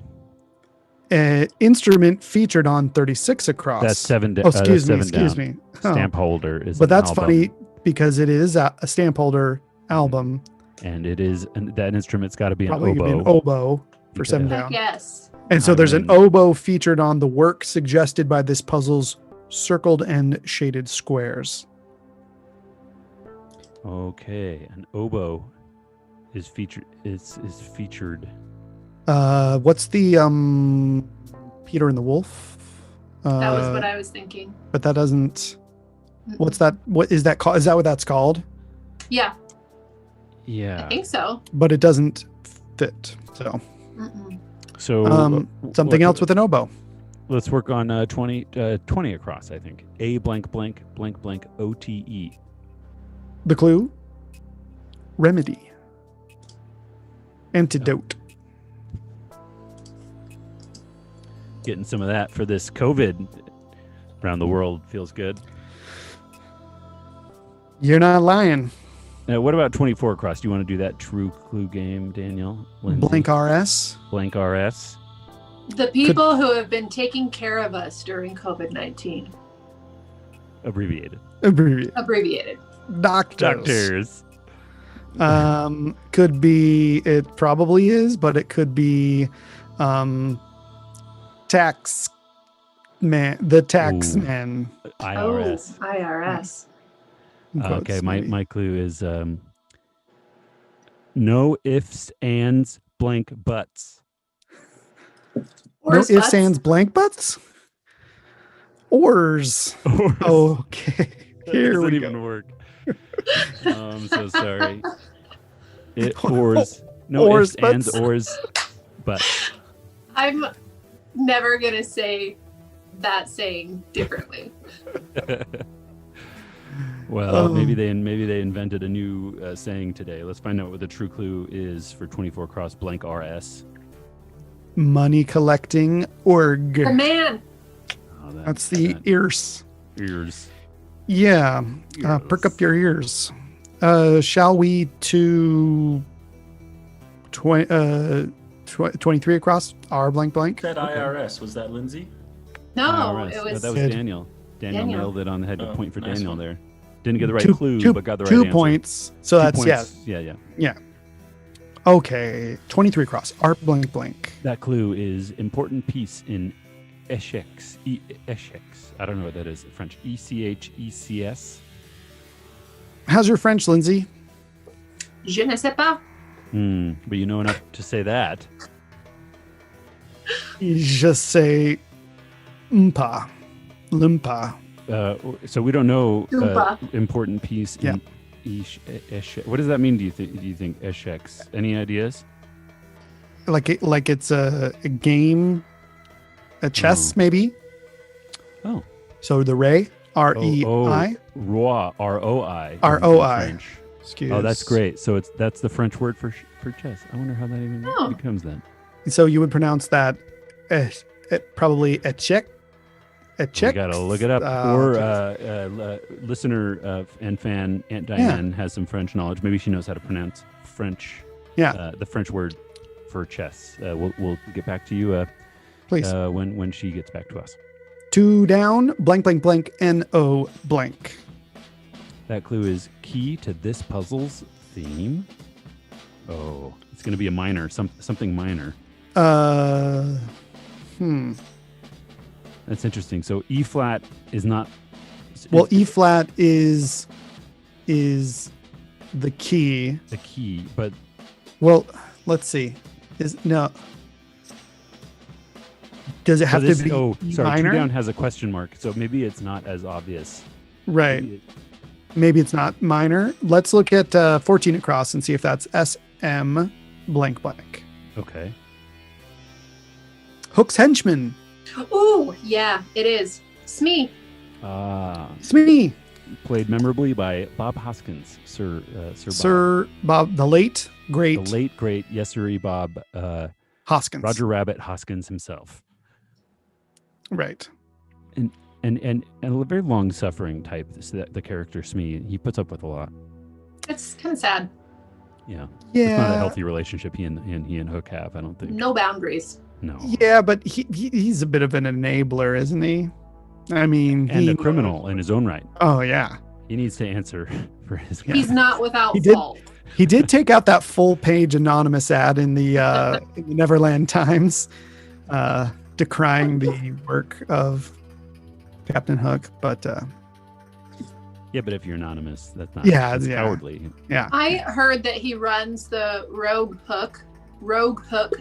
Instrument featured on 36 across. That's 7 down. Oh, excuse me. That's 7 Excuse down. me. Oh. Stamp holder is But an that's album, funny because it is a stamp holder album. and it is, and that instrument's got to be an Probably oboe. gonna be an oboe for 7 Yeah. down. Yes. And so I there's an mean- oboe featured on the work suggested by this puzzle's circled and shaded squares. Okay, an oboe is featured. Is featured. What's the Peter and the Wolf? That was what I was thinking. But that doesn't. What's that? What is that called? Is that what that's called? Yeah, Yeah. I think so. But it doesn't fit. So Mm-mm. So something else with an oboe. Let's work on 20 across. I think A blank blank blank blank OTE. The clue: remedy, antidote. Getting some of that for this COVID around the world feels good. You're not lying. What about 24 across? Do you want to do that true clue game, Daniel? Lindsay? Blank RS. Blank RS. The people who have been taking care of us during COVID-19. Abbreviated. Abbreviated. Doctors. Could be, it probably is, but it could be tax man, the tax Ooh. man. IRS. Oh, IRS. Okay, my clue is no ifs, ands, blank, buts. No Ors, ifs, buts. ands, blank butts? Ors. Okay. Here doesn't we even go. work. I'm so sorry. Ors. No Ors, ifs, ands, buts. ors, buts. I'm never going to say that saying differently. Well, maybe they invented a new saying today. Let's find out what the true clue is for 24 cross blank RS. Money collecting org. The man. Oh, That's the ears. ears. Yeah. Perk up your ears. Shall we to 23 across R blank blank? That IRS, was that Lindsay? No, IRS. it was. that was Good. Daniel. Daniel nailed it on the head. Oh, Point for nice Daniel one. there. Didn't get the right Two- clue, two- but got the right 2 answer. points. So 2 that's points. Yeah. Okay. 23 across R blank blank. That clue is important piece in échecs. Échecs. I don't know what that is. French. ECHECS. How's your French, Lindsay? Je ne sais pas. But you know enough to say that. You just say mpa. Limpa. So we don't know Oompa. important piece in what does that mean? Do you think échecs? Any ideas? Like it's a game, a chess maybe. Oh. So the Rei, R-E-I. Roi, R-O-I. R-O-I. French. Excuse. Oh, that's great. So that's the French word for chess. I wonder how that even Oh. becomes then. So you would pronounce that probably échec. We gotta look it up. Listener and fan Aunt Diane has some French knowledge. Maybe she knows how to pronounce French. Yeah. The French word for chess. We'll get back to you. Please. When she gets back to us. 2 down, blank, blank, blank, N-O blank. That clue is key to this puzzle's theme. Oh, it's going to be a minor, something minor. That's interesting. So E flat is not. Well, E flat is the key. The key, but Well, let's see. Does it have to be E sorry, minor? 2 down has a question mark, so maybe it's not as obvious. Right. Maybe it's not minor. Let's look at 14 across and see if that's SM blank blank. Okay. Hook's henchman. Ooh, yeah, it is. Smee. It's me, Played memorably by Bob Hoskins, Sir Bob. Sir Bob, the late great The late great yes sir Bob Hoskins. Roger Rabbit Hoskins himself. Right. And a very long suffering type. The character Smee, he puts up with a lot. It's kind of sad. Yeah. Yeah. It's not a healthy relationship he and Hook have, I don't think. No boundaries. No. Yeah, but he's a bit of an enabler, isn't he? I mean, And a criminal in his own right. Oh yeah. He needs to answer for his He's not without He did- fault. He did take out that full page anonymous ad in the Neverland Times, decrying the work of Captain Hook. But Yeah, but if you're anonymous, that's not Yeah, cowardly. yeah, I heard that he runs the Rogue Hook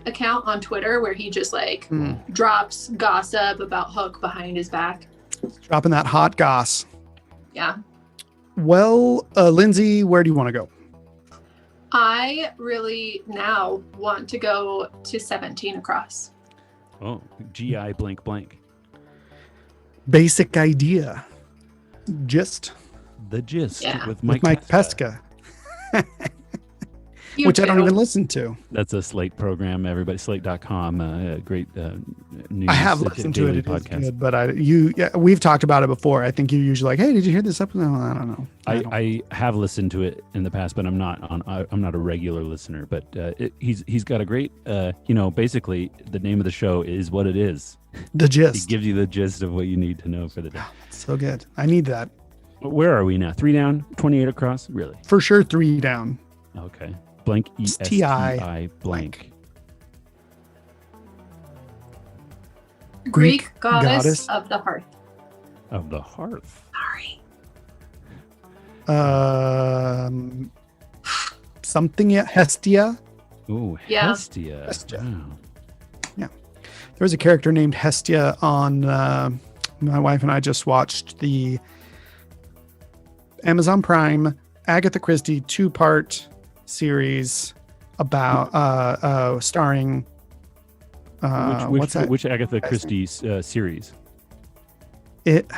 account on Twitter where he just drops gossip about Hook behind his back. dropping that hot goss. Yeah. Well, Lindsay, where do you want to go? I really now want to go to 17 across. Oh, GI blank blank. Basic idea. Gist The gist Yeah. with with Mike Mike Pesca. You which I don't too. even listen to. That's a Slate program. Everybody, Slate.com, a great news. I have listened to it. daily It is podcast. good, but we've talked about it before. I think you're usually like, "Hey, did you hear this episode?" No, I don't know. I have listened to it in the past, but I'm not a regular listener. But he's got a great basically the name of the show is what it is. The He gist. gives you the gist of what you need to know for the day. So good. I need that Where are we now? 3 down, 28 across. Really? for sure. 3 down. Okay. Blank It's ESTI blank. Greek goddess. goddess of the hearth. Of the hearth. Sorry. Something yet Hestia. Ooh, Yeah. Hestia. Hestia. Wow. There was a character named Hestia on. My wife and I just watched the Amazon Prime Agatha Christie 2-part series about starring. What's that? Which Agatha Christie series? It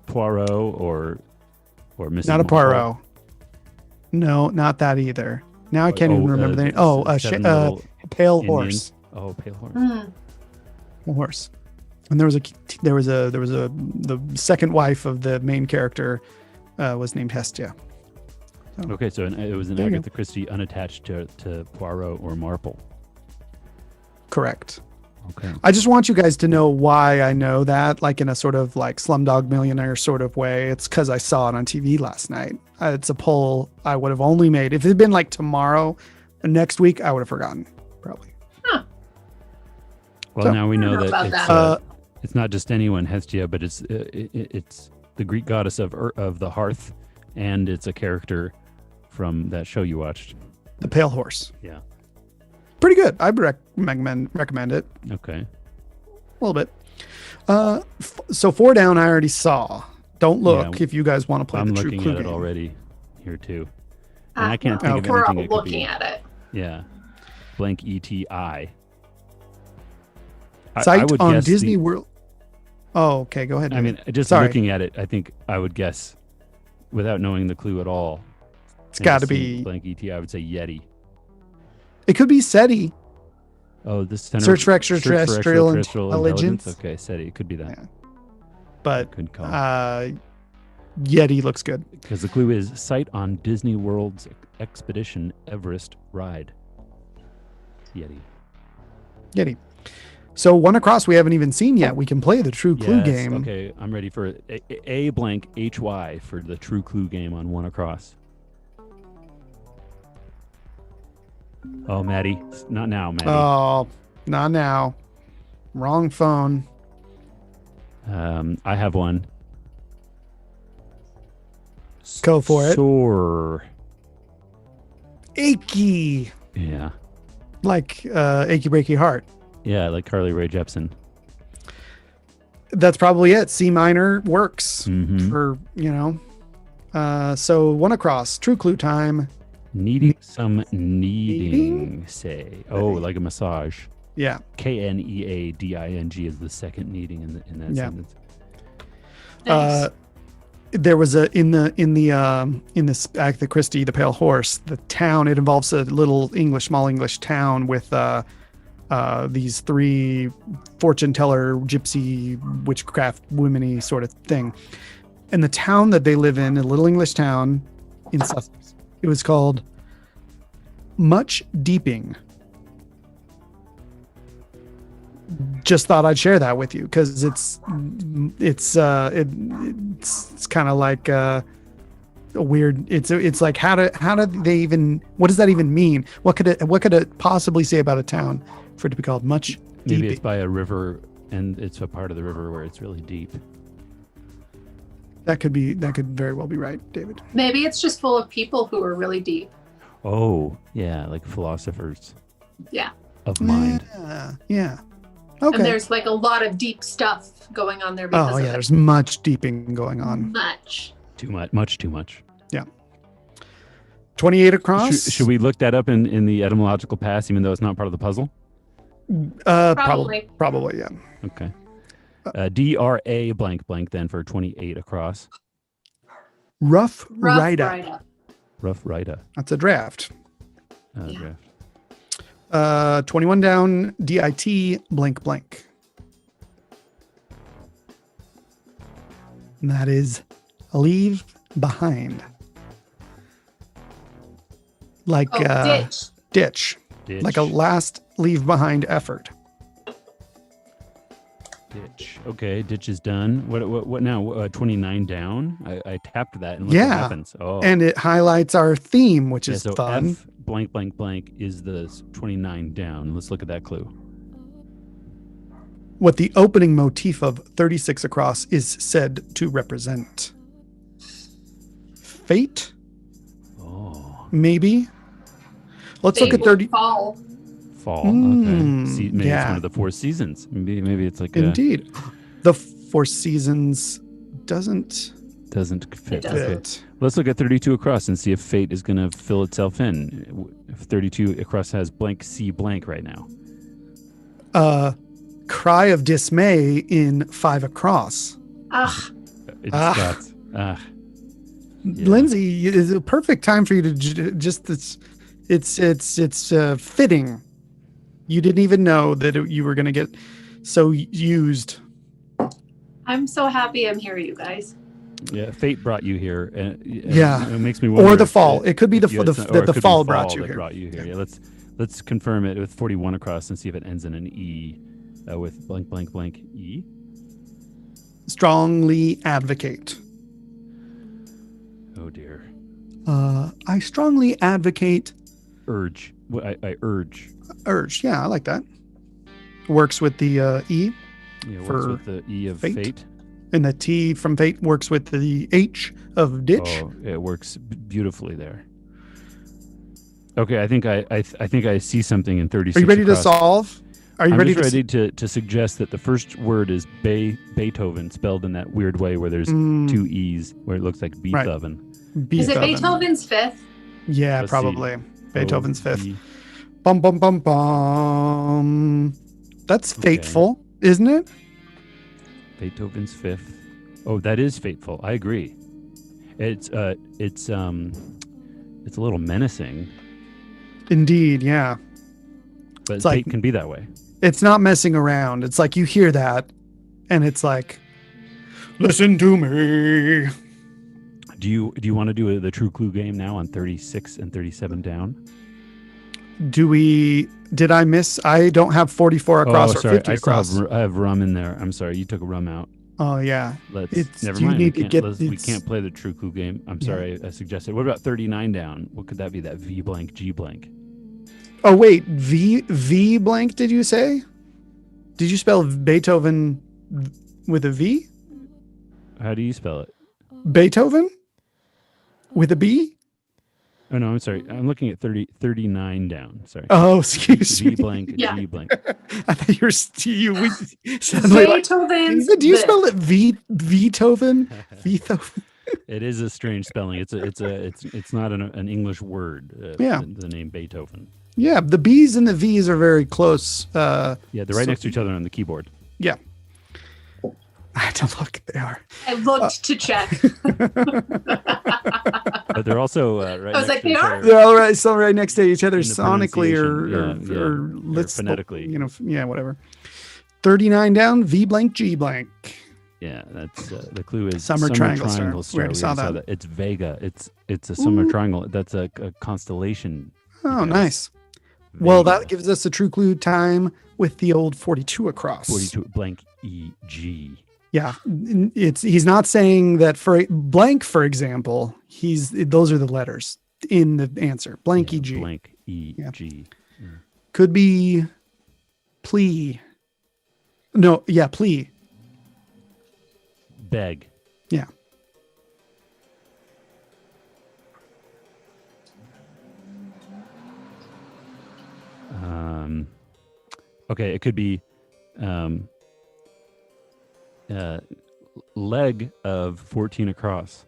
Poirot or Mrs. not a Marple? Poirot. No, not that either. Now I can't even remember the name. Oh, Seven Little Pale Indians. Horse. Oh, Pale Horse. Hmm. Horse. And there was the second wife of the main character was named Hestia. Okay, so it was an There you Agatha Christie unattached to Poirot or Marple. Correct. Okay. I just want you guys to know why I know that, like in a sort of like Slumdog Millionaire sort of way. It's because I saw it on TV last night. It's a poll I would have only made if it had been like tomorrow, next week. I would have forgotten probably. Well, So- now we know I don't know that about it's not just anyone Hestia, but it's the Greek goddess of the hearth, and it's a character from that show you watched. The Pale Horse. Yeah. Pretty good. I'd recommend it Okay. a little bit. So 4 down. I already saw. Don't look Yeah, if you guys want to play I'm the True looking Clue at it game. already here too. And I can't no, think of we're anything all it could looking be. at it. Yeah. Blank ETI. Site would on guess Disney World. Oh, okay. Go ahead. I mean, just Sorry. looking at it, I think I would guess, without knowing the clue at all. It's and got to just seeing be. blank ET. I would say Yeti. It could be SETI. Oh, this center Search for Extraterrestrial Intelligence. Okay, SETI. It could be that. Yeah. But Good call. Yeti looks good. Because the clue is site on Disney World's Expedition Everest ride. Yeti. Yeti. So 1 across we haven't even seen yet. We can play the True Clue Yes, game. Okay, I'm ready for a blank HY for the True Clue game on 1 across. Oh, Maddie. Not now, Maddie. Oh, not now. Wrong phone. I have one. Go for it. Sore. Achy. Yeah. Like achy breaky heart. Yeah, like Carly Rae Jepsen. That's probably it. C minor works Mhm. for, so 1 across. True Clue time. Needing some kneading, say. Oh, like a massage. Yeah. KNEADING is the second kneading in that Yeah. sentence. Nice. There was in this Agatha Christie, The Pale Horse, the town, it involves a little small English town with these 3 fortune teller, gypsy, witchcraft, womany sort of thing. And the town that they live in, a little English town in Sussex, it was called Much Deeping. Just thought I'd share that with you because it's kind of like a weird. It's like how do they even? What does that even mean? What could it possibly say about a town for it to be called Much Deeping? Maybe it's by a river, and it's a part of the river where it's really deep. That could very well be right, David. Maybe it's just full of people who are really deep. Oh, yeah, like philosophers Yeah. of mind. Yeah. Okay. And there's like a lot of deep stuff going on there because Oh of yeah, it. there's much deeping going on. Much. Too much. Much too much. 28 across. Should we look that up in the etymological past, even though it's not part of the puzzle? Probably. Probably, yeah. Okay. DRA blank blank then for 28 across. Rough Rough Rider. write-up. Rough Rider. That's a draft. Yeah. Draft. 21 down, DIT, blank, blank. And that is leave behind. Like Ditch. ditch. Ditch. Like a last leave behind effort. Ditch. Okay, ditch is done. What now? 29 down. I tapped that and look what Yeah. happens. Oh, And it highlights our theme, which yeah, is so fun. F blank blank blank is the 29 down. Let's look at that clue. What the opening motif of 36 across is said to represent. Fate, Oh, maybe. Let's look at 30. Fall. fall. Mm, Okay. See, maybe it's yeah. one of the 4 seasons. Maybe it's like Indeed. The Four Seasons doesn't doesn't fit. doesn't. Okay. fit. Let's look at 32 across and see if fate is going to fill itself in. If 32 across has blank C blank right now. Cry of dismay in 5 across. Ugh. It's Ah. got. Yeah. Lindsay, is a perfect time for you to just it's fitting. You didn't even know that you were going to get so used. I'm so happy I'm here, you guys. Yeah, fate brought you here. And Yeah. it makes me wonder. Or the if fall. It could be the if you had the, some- the, or it the could be fall brought you that here. Brought you here. Yeah, let's confirm it with 41 across and see if it ends in an E with blank blank blank E. Strongly advocate. Oh dear. I strongly advocate Urge. I urge. urge. Yeah, I like that. Works with the E, Yeah, works For with the E of fate? fate. and the T from fate works with the H of ditch. Oh, it works beautifully there. Okay, I think I see something in 36. Are you ready to across. solve? Are you I'm ready just to? ready to suggest that the first word is Beethoven, spelled in that weird way where there's Mm, 2 E's, where it looks like Right. Beethoven. Is it Beethoven's fifth? Yeah, Let's probably. Beethoven's O, fifth. B. Bum bum bum bum. That's Okay. fateful, isn't it? Beethoven's fifth. Oh, that is fateful. I agree. It's a little menacing, Indeed, yeah. but It's like- fate can be that way. It's not messing around. It's like you hear that, and it's like, listen to me. Do you want to do the true clue game now on 36 and 37 down? Did I miss? I don't have 44 across or sorry. 50 I still across. I have rum in there. I'm sorry. You took a rum out. Oh yeah. Let's never you mind. need We to can't, get we it's- can't play the true clue game. I'm sorry. I suggested. What about 39 down? What could that be? That V blank G blank. Oh wait, V blank, did you say? Did you spell Beethoven with a V? How do you spell it? Beethoven with a B? Oh no, I'm sorry. I'm looking at 39 down. Sorry. Oh, excuse V me. blank Yeah. G blank. I thought you were suddenly like, Beethoven's do you fifth. spell it Beethoven? Beethoven. It is a strange spelling. It's not an English word. Yeah. The name Beethoven. Yeah, the B's and the V's are very close. Yeah, they're right So- next to each other on the keyboard. Yeah. I had to look. They are. I looked to check. But they're also right I was next like, to they each are? other. They're all right, still right next to each other In the sonically pronunciation, yeah, or or let's phonetically. yeah, whatever. 39 down, V blank, G blank. Yeah, that's the clue is Summer Triangle Star. We Star. already saw that. It's Vega. It's a summer Ooh. triangle. That's a constellation. Oh, guys. nice. Well, Vega. that gives us a true clue time with the old 42 across. 42 blank E G. Yeah, he's not saying that for blank, for example, those are the letters in the answer. Blank Yeah, EG. Blank E Yeah. G. Could be plea. No, yeah, plea. Beg. Yeah. Okay, it could be leg of 14 across.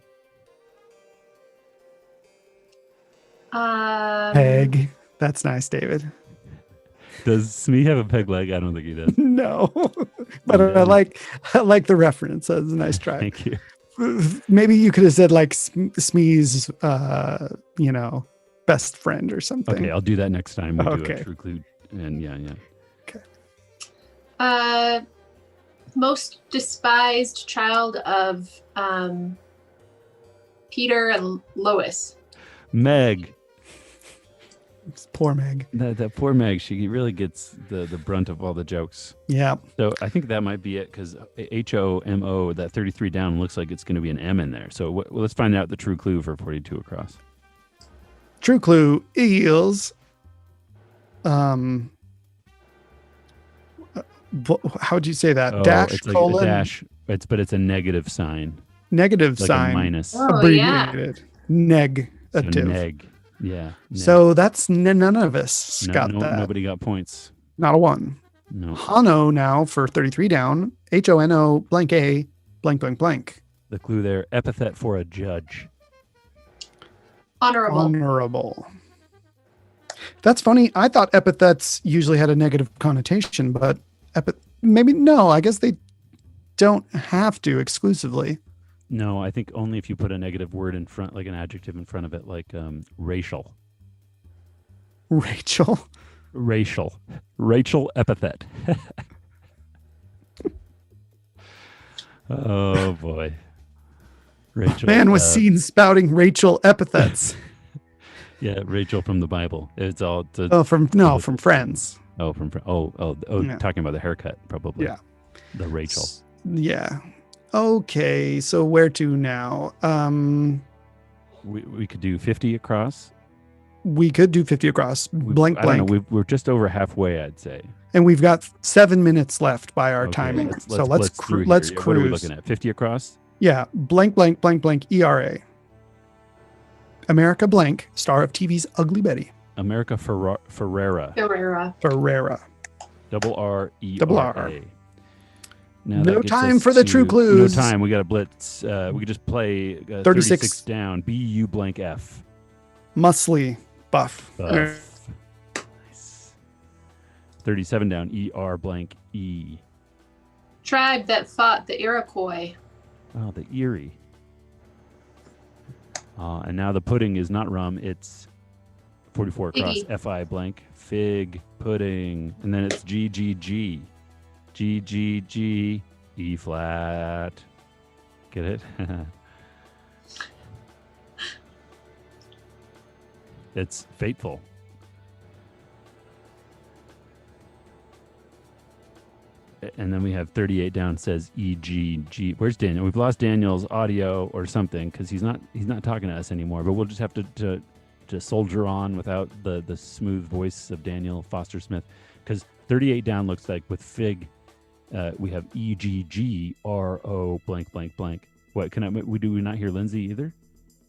Peg. That's nice, David. Does Smee have a peg leg? I don't think he does. No, but I like the reference. That's a nice try. Thank you. Maybe you could have said like Smee's, best friend or something. Okay, I'll do that next time we do Okay. a true clue. And yeah. Most despised child of Peter and Lois. Meg. Poor Meg. That poor Meg, she really gets the brunt of all the jokes. Yeah. So I think that might be it because HOMO, that 33 down, looks like it's going to be an M in there. So let's find out the true clue for 42 across. True clue is, how would you say that? Oh, Dash, it's like colon, a dash. But it's a negative sign, negative like sign, a minus. Oh, yeah. abbreviated, negative. So neg. Yeah. neg. So that's none of us got that. Nobody got points. Not a one. No. Hono now for 33 down. HONO blank A blank blank blank. The clue there, epithet for a judge. Honorable. Honorable. That's funny. I thought epithets usually had a negative connotation, but maybe no. I guess they don't have to exclusively. No, I think only if you put a negative word in front, like an adjective in front of it, like racial. Rachel. Rachel epithet. Oh boy. Rachel. Man was seen spouting Rachel epithets. Yeah, Rachel from the Bible. It's all. From Friends. Oh, Yeah. Talking about the haircut, probably. Yeah. The Rachel. Yeah. Okay, so where to now? We could do 50 across. We could do 50 across. Blank I don't know, blank. we're just over halfway, I'd say. And we've got 7 minutes left by our Okay, timing. let's So blitz through let's here. cruise. What are we looking at? 50 across? Yeah, blank blank blank blank ERA. America blank, star of TV's Ugly Betty. America Ferrera. Ferrera. Double R E Double R R. A. Now No that gets time us for the true to- clues. No time. We got to blitz. We could just play 36 down. BU blank F. Muscly buff. Buff. Nice. 37 down. ER blank E. Tribe that fought the Iroquois. Oh, the Erie. And now the pudding is not rum. It's 44 across. Figgy. FI blank. Fig pudding. And then it's GGG. GGG. E flat. Get it? It's fateful. And then we have 38 down says EGG. Where's Daniel? We've lost Daniel's audio or something because he's not talking to us anymore. But we'll just have to soldier on without the smooth voice of Daniel Foster Smith because 38 down looks like with Fig, we have EGGRO blank blank blank. What do we not hear Lindsay either?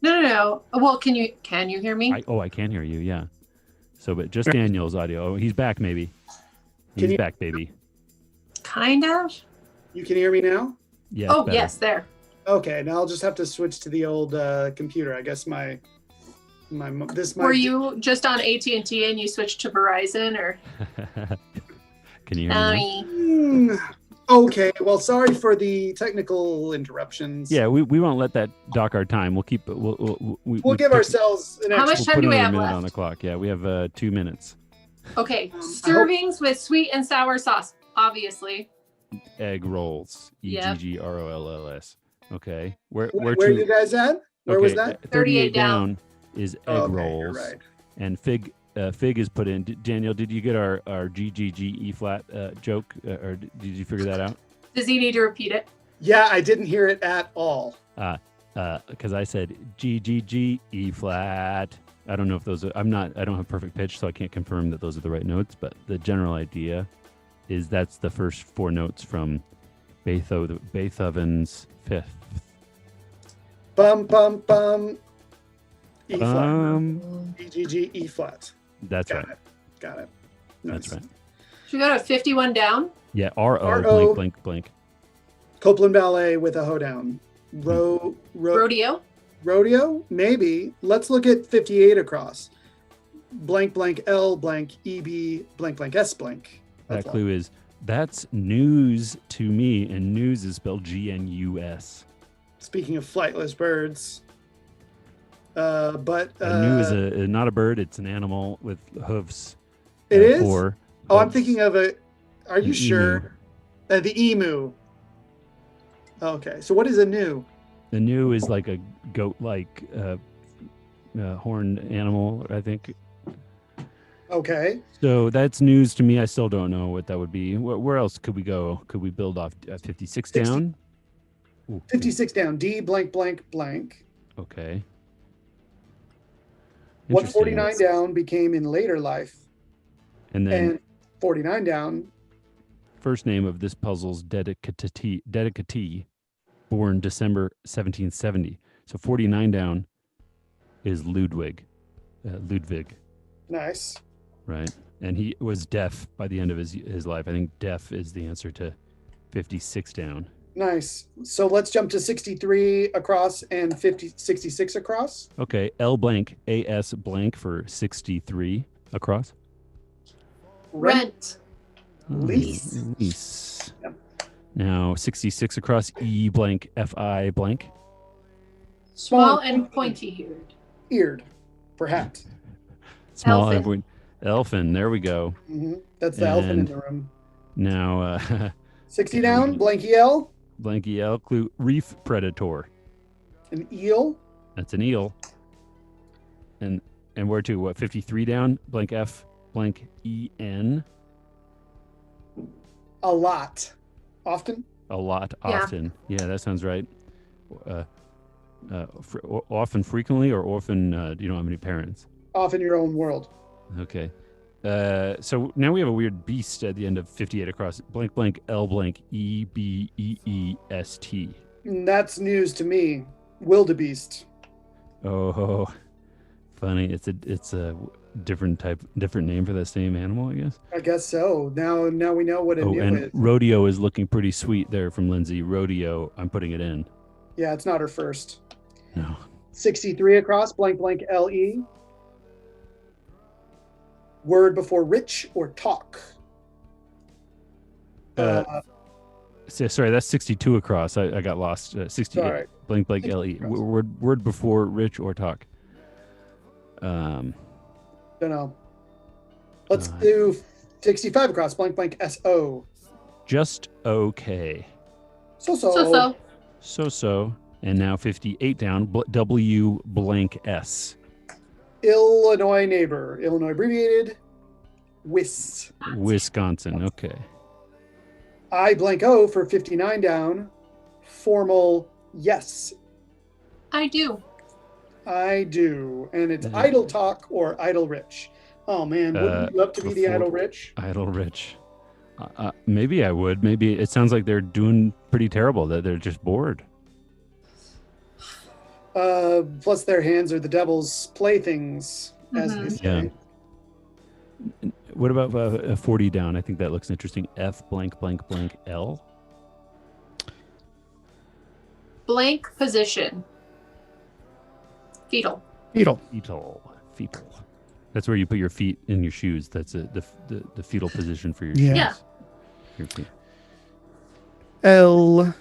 No. Well, can you hear me? I can hear you. Yeah. So, but just Daniel's audio. Oh, he's back, maybe. He's back, baby. Kind of. You can hear me now? Yeah. Oh, yes, there. Okay, now I'll just have to switch to the old computer. I guess my this might Were you just on AT&T and you switched to Verizon, or? Can you hear me? Okay, well, sorry for the technical interruptions. Yeah, we won't let that dock our time. We'll keep. We'll give ourselves an How extra. much time do we have minute left? on the clock? Yeah, we have 2 minutes. Okay, servings with sweet and sour sauce, obviously. Egg rolls. Yep. EGGROLLS. Okay. Where Where are you guys at? Where was that? 38 down. is egg Okay, rolls. you're right. And Fig is put in. Daniel, did you get our GGG E flat joke, or did you figure that out? Does he need to repeat it? Yeah, I didn't hear it at all. Because I said GGG E flat. I don't know if those are. I don't have perfect pitch, so I can't confirm that those are the right notes. But the general idea is that's the first 4 notes from Beethoven's Fifth. Bum bum bum. E flat. E GGG E flat. That's right. Got it. That's right. Should we go to 51 down? Yeah. RO RO. blank blank. Copeland Ballet with a hoedown. Rodeo? Rodeo? Maybe. Let's look at 58 across. Blank blank L blank EB blank blank S blank. That clue is that's news to me, and news is spelled GNUS. Speaking of flightless birds. But A new is not a bird. It's an animal with hooves. It is? Or Oh, I'm thinking of a. Are you An sure? The emu. Okay, so what is a new? The new is like a goat-like horned animal, I think. Okay. So that's news to me. I still don't know what that would be. Where else could we go? Could we build off 56 60. down? Ooh, 56 down. D blank blank blank. okay. What Interesting. 49 down became in later life, And then and 49 down. first name of this puzzle's dedicatee, born December 1770. So 49 down is Ludwig. Ludwig, Nice. right? And he was deaf by the end of his life. I think deaf is the answer to 56 down. Nice. So let's jump to 63 across and 66 across. Okay, L blank, AS blank for 63 across. Rent. Lease. Lease. Yep. Now 66 across, E blank, FI blank. Small and pointy-eared. Eared, perhaps. Small Elfin. everyone. Elfin, there we go. That's the elephant in And- the room. Now 60 down, blanky L, blank EL clue, reef predator. an eel, That's an eel. And where to? What, 53 down? Blank F blank EN. a lot. Often? A lot, Yeah. often. Yeah, that sounds right. Often, frequently, or orphan, you don't have any parents. Off in your own world. Okay. So now we have a weird beast at the end of 58 across. Blank blank L blank EBEEST. And that's news to me. Wildebeest. Oh, funny. It's a different name for that same animal, I guess. I guess so. Now we know what a new And is. rodeo is looking pretty sweet there from Lindsay. Rodeo, I'm putting it in. Yeah, it's not her first. No. 63 across, blank blank LE. Word before rich or talk. Sorry, that's 62 across. I got lost. 68. Sorry. Blank blank 60 LE. across. Word before rich or talk. Don't know. Let's Uh, do 65 across, blank blank SO. Just okay. So. So. And now 58 down. W blank S. Illinois neighbor. Illinois abbreviated. WIS. Wisconsin. Okay. I blank O for 59 down. Formal yes. I do. I do. And it's Mhm. idle talk or idle rich. Oh man, wouldn't you love to be the before- idle rich? Idle rich. Maybe I would. Maybe it sounds like they're doing pretty terrible, that they're just bored. Plus their hands are the devil's playthings, as they Mhm. say. Yeah. What about 40 down? I think that looks interesting. F blank blank blank L. Blank position. Fetal. Beetle. Fetal. That's where you put your feet in your shoes. That's the fetal position for your Yeah. shoes. Yeah. Your feet. L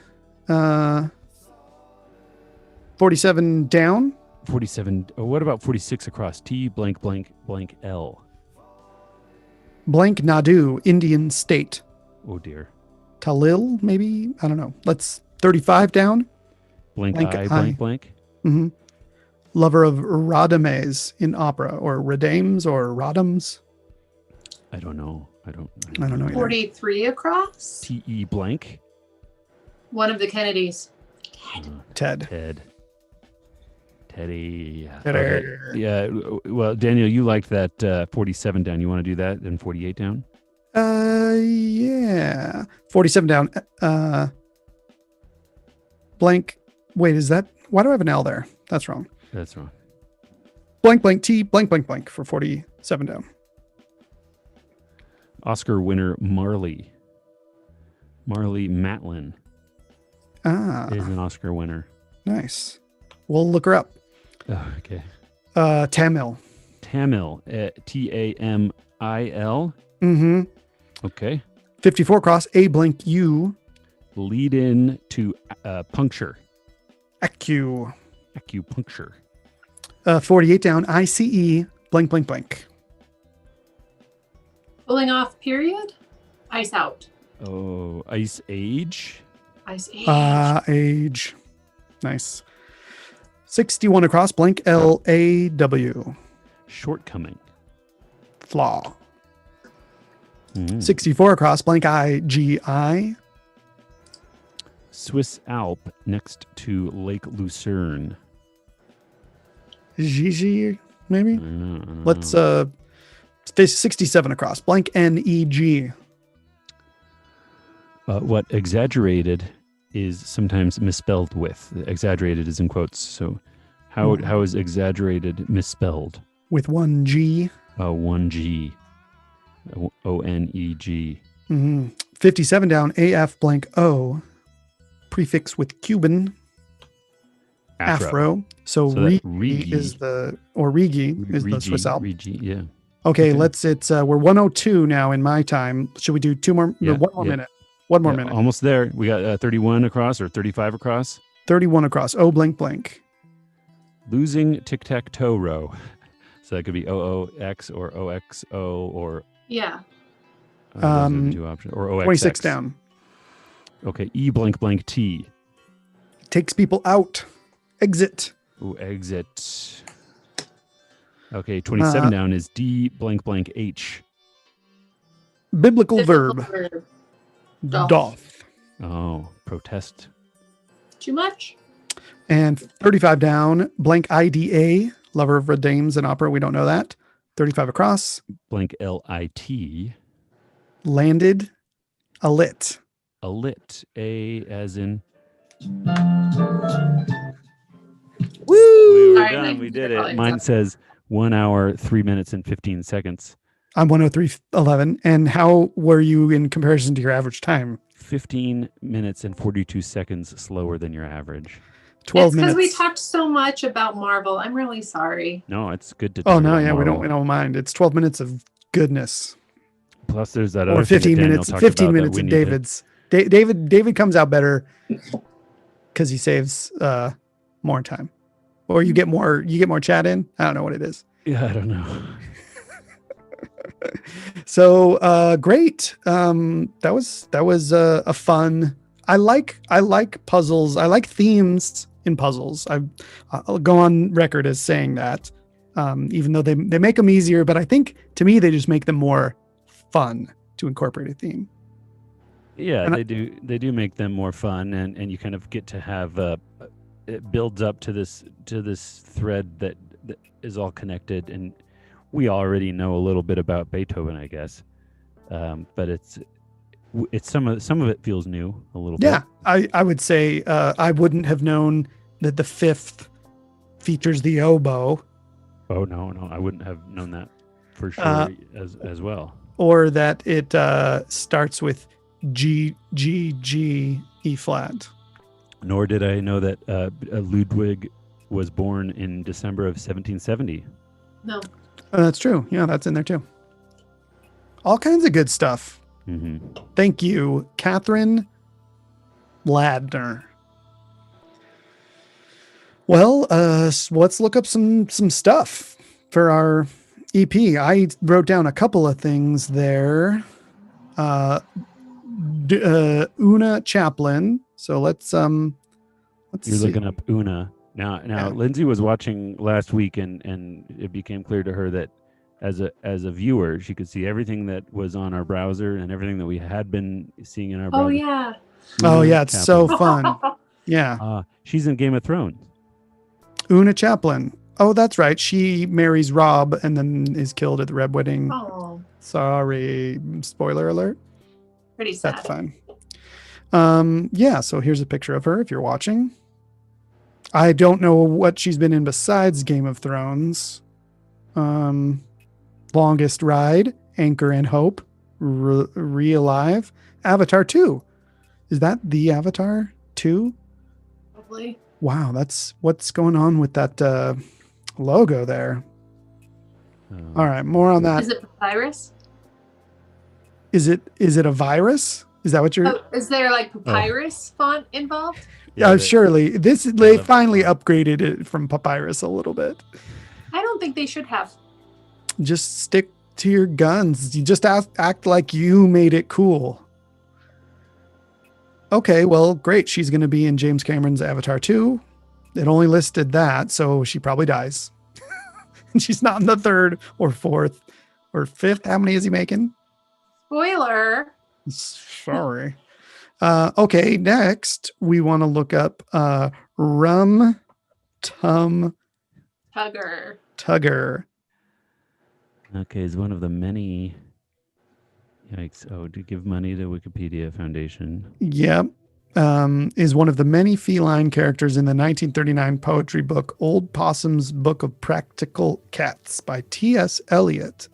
47 down. 47. What about 46 across? T blank blank blank L. Blank Nadu, Indian state. Oh dear. Talil, maybe? I don't know. Let's 35 down. Blank Blank I I. blank blank. hmm Lover of Radames in opera, or Radames or Radams. I don't know. I don't know either. 43 across. T-E blank. One of the Kennedys. Ted. Teddy. Teddy. Okay. Yeah. Well, Daniel, you liked that 47 down. You want to do that? And 48 down? Yeah. 47 down. Blank. Wait, is that? Why do I have an L there? That's wrong. That's wrong. Blank, blank, T, blank, blank, blank for 47 down. Oscar winner Marley Matlin is an Oscar winner. Nice. We'll look her up. Oh, okay. Tamil. Tamil. Tamil. Mm-hmm. Okay. 54 cross, A blank U. Lead in to puncture. Acu. Acupuncture. 48 down, ICE, blank, blank, blank. Cooling off period. Ice out. Oh, Ice Age. Ice age. Age. Nice. 61 across, blank, LAW. Shortcoming. Flaw. Mm. 64 across, blank, IGI. Swiss Alp next to Lake Lucerne. Gigi, maybe? I don't know. Let's 67 across, blank, NEG. What exaggerated is sometimes misspelled with. Exaggerated is in quotes. So how is exaggerated misspelled? With one G. 1G. ONEG. 57 down, AF blank O. Prefix with Cuban. Afro. So that Rigi Rigi. is the, or Rigi is the Swiss Alp. Rigi, yeah. Okay, Okay. we're 102 now in my time. Should we do one more minute? One more minute. Almost there. We got 31 across or 35 across. 31 across. O blank blank. Losing tic-tac-toe row. So that could be OOX or OXO or Yeah. those are the two options. Or OXX. 26 down. Okay, E blank blank T. Takes people out. Exit. Ooh, exit. Okay, 27 down is D blank blank H. Biblical verb. Doth. Doth. Oh, protest. Too much? And 35 down, blank IDA, lover of red dames and opera. We don't know that. 35 across. Blank LIT. Landed. Alit. A lit. A as in. Woo! We were Sorry, done. Link, We did you're it. Mine says 1 hour, 3 minutes, and 15 seconds. I'm 103.11. And how were you in comparison to your average time? 15 minutes and 42 seconds slower than your average. 12 It's because minutes. we talked so much about Marvel. I'm really sorry. No, it's good to. Oh talk no, about yeah, we Marvel. don't mind. It's 12 minutes of goodness. Plus, there's that Or other thing that 15 Daniel minutes. talked 15 about that minutes we of need to- David's. David comes out better because he saves more time. Or you get more chat in. I don't know what it is. Yeah, I don't know. So great. That was a fun. I like puzzles. I like themes in puzzles. I'll go on record as saying that. Even though they make them easier, but I think to me they just make them more fun to incorporate a theme. Yeah, And they do. They do make them more fun, and you kind of get to have it builds up to this thread that is all connected, and we already know a little bit about Beethoven, I guess, but it's some of it feels new a little Yeah, bit. I would say I wouldn't have known that the fifth features the oboe, Oh no, I wouldn't have known that for sure as well. or that it starts with G G G E flat. Nor did I know that Ludwig was born in December of 1770. No. Oh, that's true. Yeah, that's in there too. All kinds of good stuff. Hmm. Thank you, Catherine Ladner. Well, let's look up some stuff for our EP. I wrote down a couple of things there. Una Chaplin. So let's You're see. looking up Una now. Yeah. Lindsay was watching last week, and it became clear to her that as a viewer, she could see everything that was on our browser and everything that we had been seeing in our browser. Oh yeah. Oh Una yeah, it's so Chaplin. fun. Yeah. She's in Game of Thrones. Una Chaplin. Oh, that's right. She marries Rob and then is killed at the Red Wedding. Oh, Sorry, spoiler alert. pretty sad. That's fine. Yeah, so here's a picture of her if you're watching. I don't know what she's been in besides Game of Thrones. Longest Ride, Anchor and Hope, Re-Alive, Avatar 2. Is that the Avatar 2? Probably. Wow, that's what's going on with that logo there. All right, more on that. Is it papyrus? Is it a virus? Is that what you're? Oh, is there like papyrus font involved? Yeah, that- surely they love finally that. upgraded it from papyrus a little bit. I don't think they should have. Just stick to your guns. You just act like you made it cool. Okay, well, great. She's going to be in James Cameron's Avatar 2. It only listed that, so she probably dies. And she's not in the third or fourth or fifth. How many is he making? Spoiler. Sorry. Okay, next we want to look up Rum Tum Tugger. Okay, is one of the many. Yikes! Oh, to give money to Wikipedia Foundation. Yep. Is one of the many feline characters in the 1939 poetry book Old Possum's Book of Practical Cats by T.S. Eliot,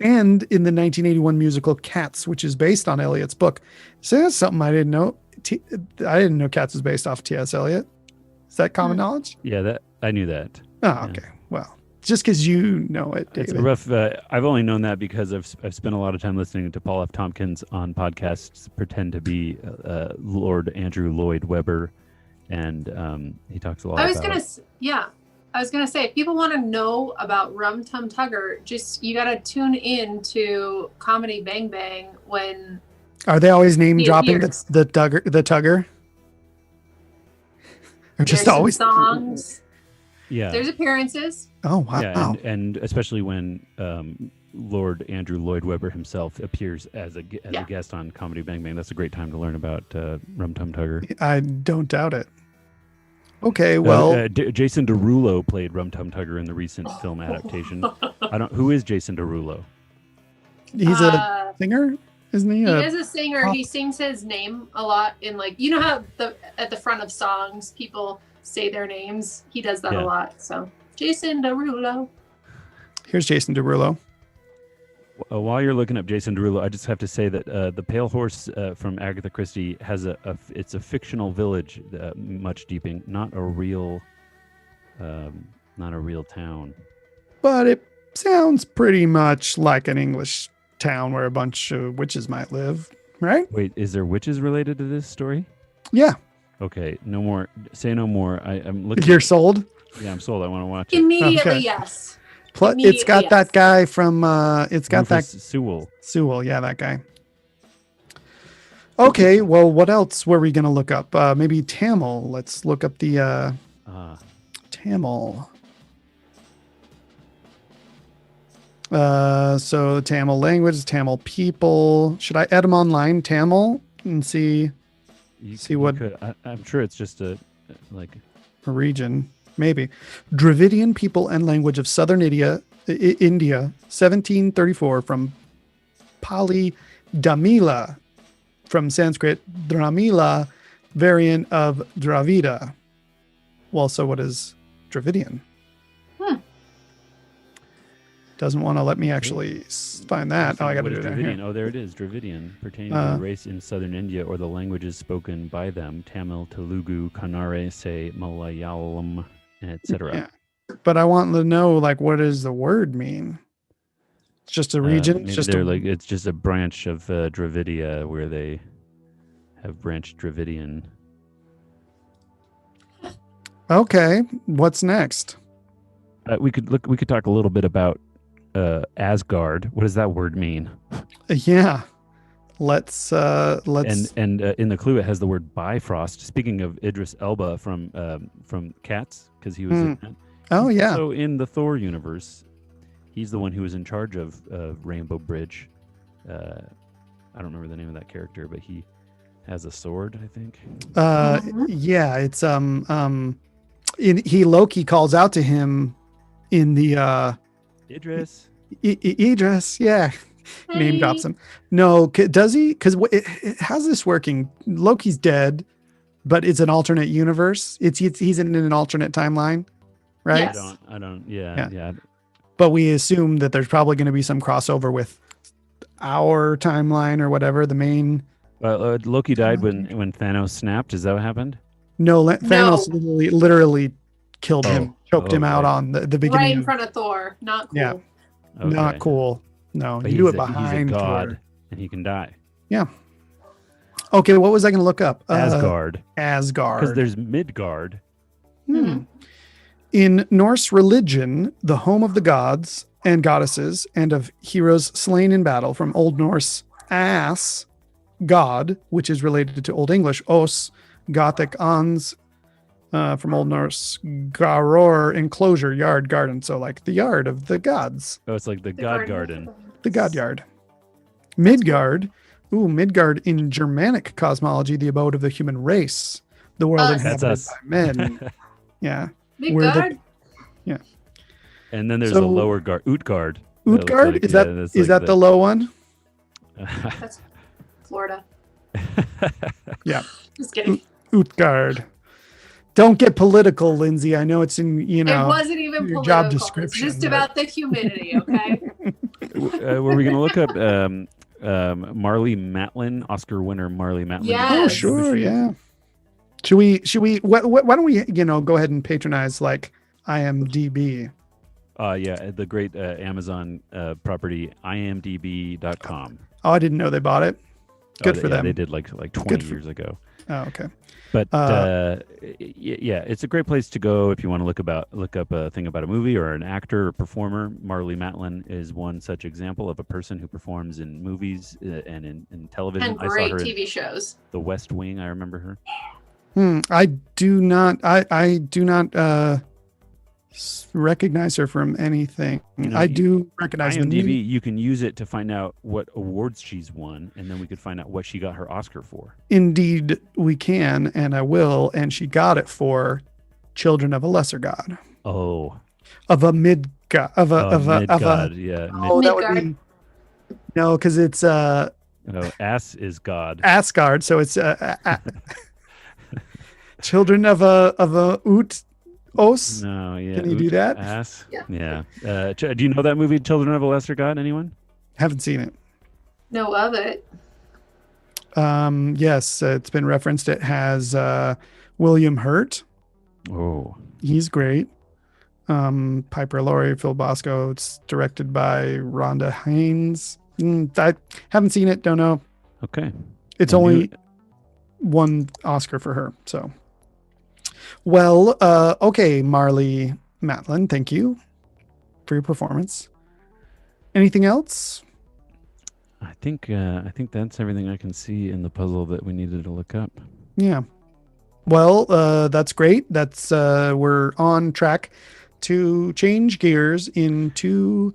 and in the 1981 musical Cats, which is based on Eliot's book. So that's something I didn't know. I didn't know Cats was based off T.S. Eliot. Is that common knowledge? Yeah, that I knew that. Oh, Yeah. okay. Well, just because you know it, It's David. a rough. I've only known that because I've spent a lot of time listening to Paul F. Tompkins on podcasts pretend to be Lord Andrew Lloyd Webber, and he talks a lot. I was about gonna say, if people want to know about Rum Tum Tugger, just you gotta tune in to Comedy Bang Bang when Are they always name He dropping appears. the tugger? Or just there's some always songs, Yeah, there's appearances. Oh wow. yeah, and especially when Lord Andrew Lloyd Webber himself appears as a Yeah. guest on Comedy Bang Bang. That's a great time to learn about Rum Tum Tugger. I don't doubt it. Okay, well, Jason Derulo played Rum Tum Tugger in the recent film adaptation. Who is Jason Derulo? he's a singer, isn't he? He is a singer. pop- He sings his name a lot in, like, you know how at the front of songs people say their names. He does that Yeah. a lot. So Jason Derulo. Here's Jason Derulo. While you're looking up Jason Derulo, I just have to say that the Pale Horse from Agatha Christie has it's a fictional village, much deeping, not a real town. But it sounds pretty much like an English town where a bunch of witches might live, right? Wait, is there witches related to this story? Yeah. Okay, no more. Say no more. I'm looking. You're sold? Yeah, I'm sold. I want to watch it. Immediately, Okay. yes. Plus, it's Immediately, got that yes. guy from it's got Rufus Sewell. that Sewell, yeah, that guy. Okay, well, what else were we gonna look up? Maybe Tamil. Let's look up the Tamil. So the Tamil language, Tamil people. Should I add them online, Tamil, and see See what- I'm sure it's just a like. a region? Maybe. Dravidian people and language of southern India, 1734, from Pali Damila, from Sanskrit Dramila, variant of Dravida. Well, so what is Dravidian? Doesn't want to let me actually find that. Oh, I got to What do is it down Dravidian? here. Oh, there it is. Dravidian, pertaining to a race in southern India or the languages spoken by them: Tamil, Telugu, Kannada, say Malayalam, etc. Yeah. But I want to know, like, what does the word mean? It's just a region. Maybe It's just they're like it's just a branch of Dravidia where they have branched Dravidian. Okay. What's next? We could talk a little bit about Asgard. What does that word mean? Yeah. Let's And in the clue it has the word Bifrost. Speaking of Idris Elba from Cats, because he was in that. Oh yeah. So in the Thor universe, he's the one who was in charge of Rainbow Bridge. I don't remember the name of that character, but he has a sword, I think. Yeah, it's Loki calls out to him in the Idris. Idris, yeah. Name drops him. No, does he? Because how's this working? Loki's dead, but it's an alternate universe. He's in an alternate timeline, right? Yes. I don't. Yeah. But we assume that there's probably going to be some crossover with our timeline or whatever. The main. Loki died when Thanos snapped. Is that what happened? No, Thanos literally killed him, choked him out okay. on the beginning. Right in front of Thor. Not cool. Yeah. Not Okay. cool. No, But you do he's it behind he's a god, Thor. and he can die. Yeah. Okay, what was I going to look up? Asgard. Asgard. Because there's Midgard. In Norse religion, the home of the gods and goddesses and of heroes slain in battle, from Old Norse as, god, which is related to Old English os, Gothic ans, from Old Norse garor, enclosure, yard, garden. So like the yard of the gods, Oh, it's like the God Garden. the god yard. Midgard. Ooh, Midgard in Germanic cosmology, the abode of the human race, the world Us. That's inhabited us. by men. Yeah. Midgard. And then there's So- a lower guard, Utgard. Utgard? Is that the low one? That's Florida. Yeah. Just kidding. Utgard. Don't get political, Lindsay. I know it's in, It wasn't even your political. job It's description, just but- about the humidity, okay? Were we going to look up Marley Matlin, Oscar winner Marley Matlin? Yes. Oh, sure, yeah. Should we why don't we, go ahead and patronize like IMDb? Yeah, the great Amazon property, imdb.com. Oh, I didn't know they bought it. Good for them. They did like 20 Good for- years ago. Oh, okay. But yeah, it's a great place to go if you want to look up a thing about a movie or an actor or performer. Marley Matlin is one such example of a person who performs in movies and in television. And I great saw her in TV shows. The West Wing. I remember her. I do not recognize her from anything. You know, I do recognize the IMDb, name. you can use it to find out what awards she's won, and then we could find out what she got her Oscar for. Indeed, we can, and I will. And she got it for Children of a Lesser God, Oh, of a mid god, of a Midgard, yeah. Oh, that would Midgard. be no, because it's Oh, ass is God. Asgard, so it's Children of a Os. No, yeah. Can you do that? Ass. Yeah. Yeah. Do you know that movie, Children of a Lesser God? Anyone? Haven't seen it. Know of it. Yes, it's been referenced. It has William Hurt. Oh, He's great. Piper Laurie, Phil Bosco. It's directed by Rhonda Haynes. I haven't seen it. Don't know. okay. It's Well, only one Oscar for her. So, well, okay, Marley Matlin, thank you for your performance. Anything else? I think that's everything I can see in the puzzle that we needed to look up. Yeah. Well, that's great. That's we're on track to change gears into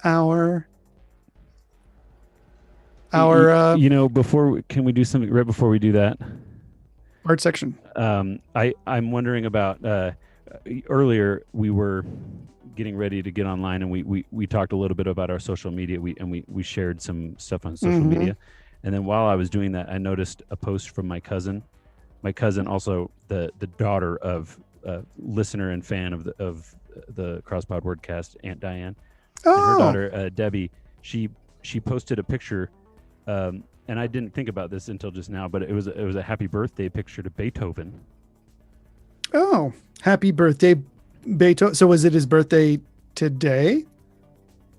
our Can we do something right before we do that? art section. I'm wondering about earlier we were getting ready to get online and we talked a little bit about our social media. We shared some stuff on social Mhm. media, and then while I was doing that, I noticed a post from my cousin. My cousin, also the daughter of listener and fan of the Crosspod Wordcast, Aunt Diane, and her Oh, daughter Debbie. She posted a picture. And I didn't think about this until just now, but it was a happy birthday picture to Beethoven. oh, happy birthday, Beethoven. So was it his birthday today?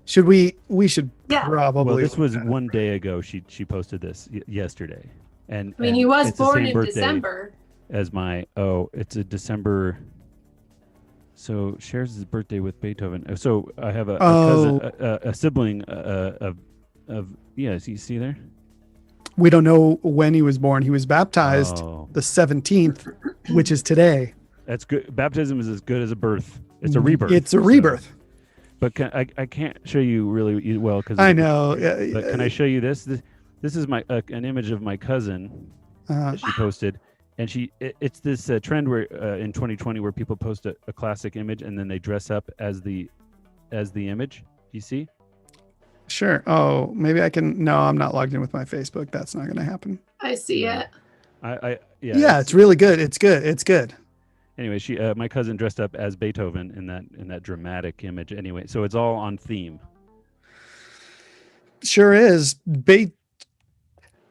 Should we should Yeah. probably. Well, this was look at one day ago. She posted this yesterday, and I mean, and he was it's the born same in birthday December. as my. It's a December. So shares his birthday with Beethoven. So I have a cousin, a sibling of yes. You see there? We don't know when he was born. He was baptized Oh, the 17th, which is today. that's good. Baptism is as good as a birth. It's a rebirth. It's a So- rebirth. But I can't show you really well because I know. But can I show you this? This is my an image of my cousin that she posted, and it's this trend where in 2020 where people post a classic image and then they dress up as the image. Do you see? Sure. Oh, maybe I can. No, I'm not logged in with my Facebook. That's not going to happen. I see it. Yeah, it's really good. It's good. It's good. Anyway, my cousin dressed up as Beethoven in that dramatic image. Anyway, so it's all on theme. Sure is.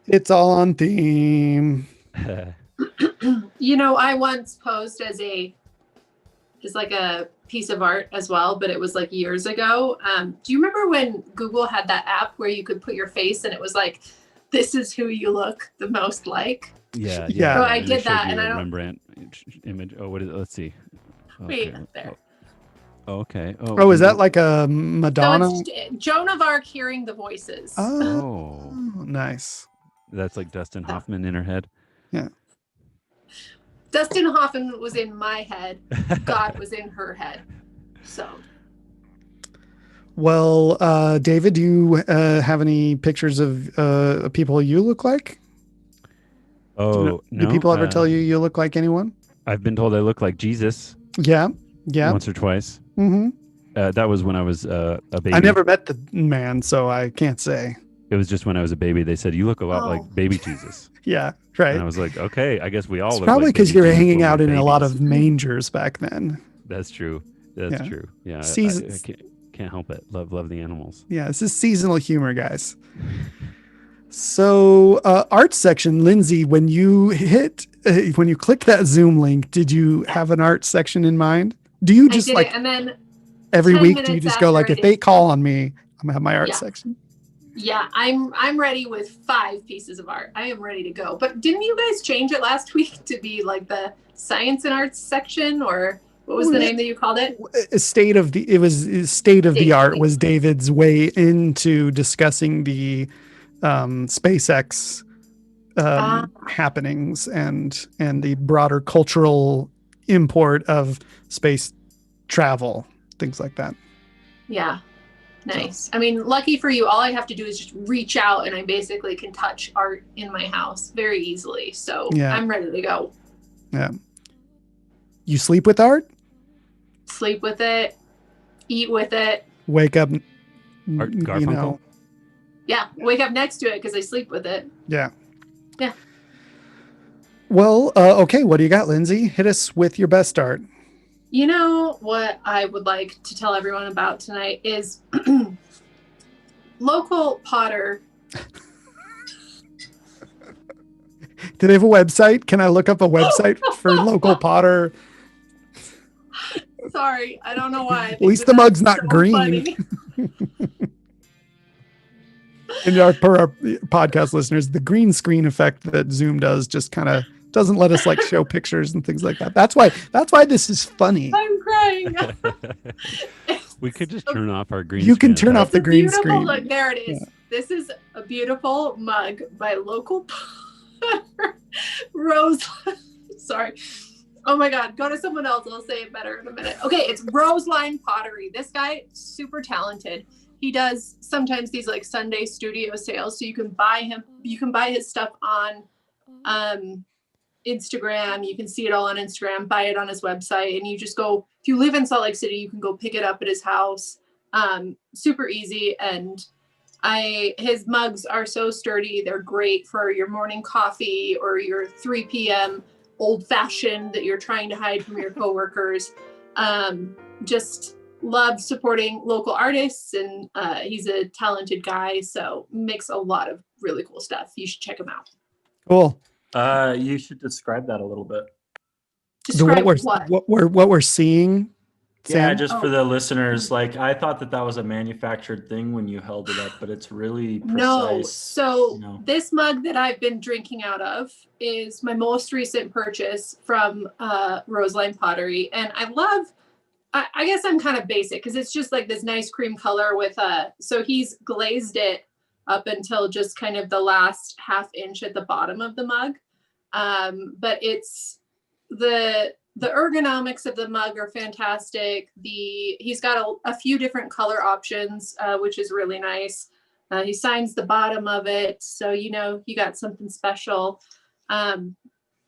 It's all on theme. You know, I once posed as like a piece of art as well, but it was like years ago. Do you remember when Google had that app where you could put your face and it was like this is who you look the most like. Yeah, Yeah. So I and did it showed that, you and a I don't- Rembrandt image. Oh, what is? Let's see. Wait, there. Oh, okay. Oh, is that like a So Madonna? it's Joan of Arc hearing the voices. Oh, Oh. nice. That's like Dustin Hoffman in her head. Dustin Hoffman was in my head. God was in her head. So Well, David, do you have any pictures of people you look like? Oh, Do no. people ever tell you look like anyone? I've been told I look like Jesus Yeah. Yeah. once or twice. Mm-hmm. That was when I was a baby. I never met the man, so I can't say. It was just when I was a baby. They said, you look a lot Oh. like baby Jesus. Yeah. Right. And I was like, okay, I guess we all It's look probably like because baby you were Jesus hanging when out we're in a lot babies. of mangers back then. That's true. That's Yeah. true. Yeah. I Seasons. can't help it. Love the animals. Yeah, this is seasonal humor, guys. So, art section, Lindsay, when you click that Zoom link, did you have an art section in mind? Do you I just did like it, and then every 10 week? Do you minutes just go like, after if I they did- call on me, I'm gonna have my art Yeah. section? yeah, I'm ready with 5 pieces of art. I am ready to go. But didn't you guys change it last week to be like the science and arts section, or what was the name that you called it? State of the State, art thank was you. David's way into discussing the SpaceX happenings and the broader cultural import of space travel, things like that. Yeah. Nice. I mean, lucky for you, all I have to do is just reach out and I basically can touch art in my house very easily. So Yeah. I'm ready to go. You sleep with art? Sleep with it, eat with it. Wake up, Art you Garfunkel? know, Yeah. Wake up next to it because I sleep with it. yeah. Yeah. Well, okay. What do you got, Lindsay? Hit us with your best art. You know what I would like to tell everyone about tonight is local potter. Do they have a website? Can I look up a website for local potter? Sorry, I don't know why. I think least that the that's mug's not so green. funny. And per our podcast listeners, the green screen effect that Zoom does just kind of doesn't let us like show pictures and things like that. That's why this is funny. I'm crying. We could just turn off our green You can screen. turn off It's the a green beautiful screen. Look, there it is. Yeah. This is a beautiful mug by local potter Rose. Sorry. Oh my God. Go to someone else. I'll say it better in a minute. Okay. It's Roseline Pottery. This guy, super talented. He does sometimes these like Sunday studio sales. So you can buy his stuff on Instagram. You can see it all on Instagram, buy it on his website. And you just go, if you live in Salt Lake City, you can go pick it up at his house. Super easy. And his mugs are so sturdy. They're great for your morning coffee or your 3 p.m. old fashioned that you're trying to hide from your coworkers. Just love supporting local artists, and he's a talented guy, so makes a lot of really cool stuff. You should check him out. Cool. You should describe that a little bit. Describe what we're seeing. Yeah, Sam? just for the listeners, like I thought that was a manufactured thing when you held it up, but it's really precise. No, so you know. this mug that I've been drinking out of is my most recent purchase from Roseline Pottery, and I guess I'm kind of basic because it's just like this nice cream color with so he's glazed it up until just kind of the last ½ inch at the bottom of the mug. But it's the ergonomics of the mug are fantastic. He's got a few different color options, which is really nice. He signs the bottom of it, so you know you got something special.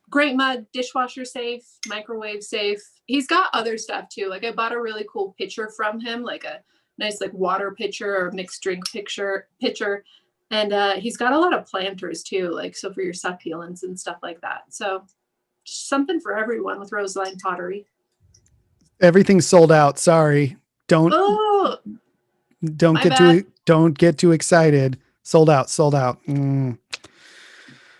Great mug, dishwasher safe, microwave safe. He's got other stuff too. Like I bought a really cool pitcher from him, like a nice like water pitcher or mixed drink pitcher. And he's got a lot of planters too, like so for your succulents and stuff like that. So something for everyone with Roseline Pottery. Everything's sold out. Sorry. Don't Oh, my get too excited. Sold out.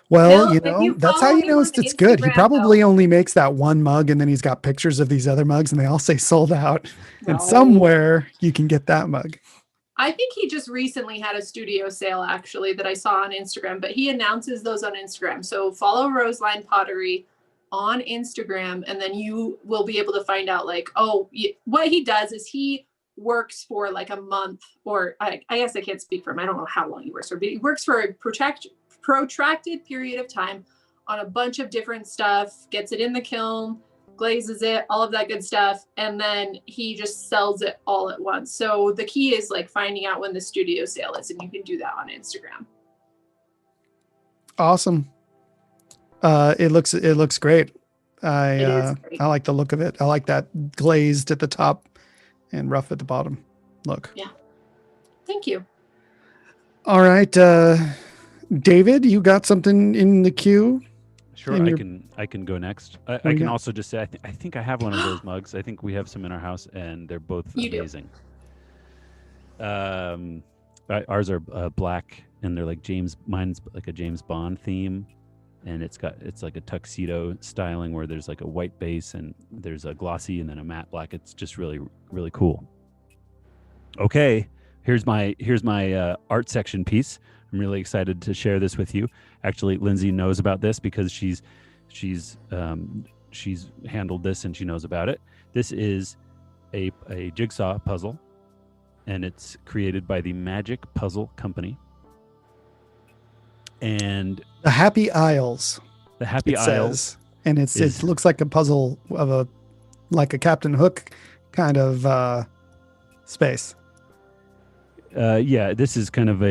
Well, Bill, you if know, you that's how follow you him know on it's good. He Instagram, probably though- only makes that one mug and then he's got pictures of these other mugs and they all say sold out. And No. somewhere you can get that mug. I think he just recently had a studio sale actually that I saw on Instagram, but he announces those on Instagram. So follow Roseline Pottery on Instagram, and then you will be able to find out like, what he does is he works for like a month, or I guess I can't speak for him. I don't know how long he works for, but he works for a protracted period of time on a bunch of different stuff, gets it in the kiln, glazes it, all of that good stuff, and then he just sells it all at once. So the key is like finding out when the studio sale is, and you can do that on Instagram. Awesome. It looks great. It is great. I like the look of it. I like that glazed at the top and rough at the bottom look. Yeah. Thank you. All right, David, you got something in the queue? Sure, I can go next. I can also just say I think I have one of those mugs. I think we have some in our house, and they're both amazing. Ours are black, and they're like mine's like a James Bond theme, and it's like a tuxedo styling where there's like a white base and there's a glossy and then a matte black. It's just really, really cool. Okay, here's my art section piece. I'm really excited to share this with you. Actually, Lindsay knows about this because she's handled this and she knows about it. This is a jigsaw puzzle, and it's created by the Magic Puzzle Company. And the Happy Isles. The Happy Isles, and it looks like a puzzle of like a Captain Hook kind of space. Yeah, this is kind of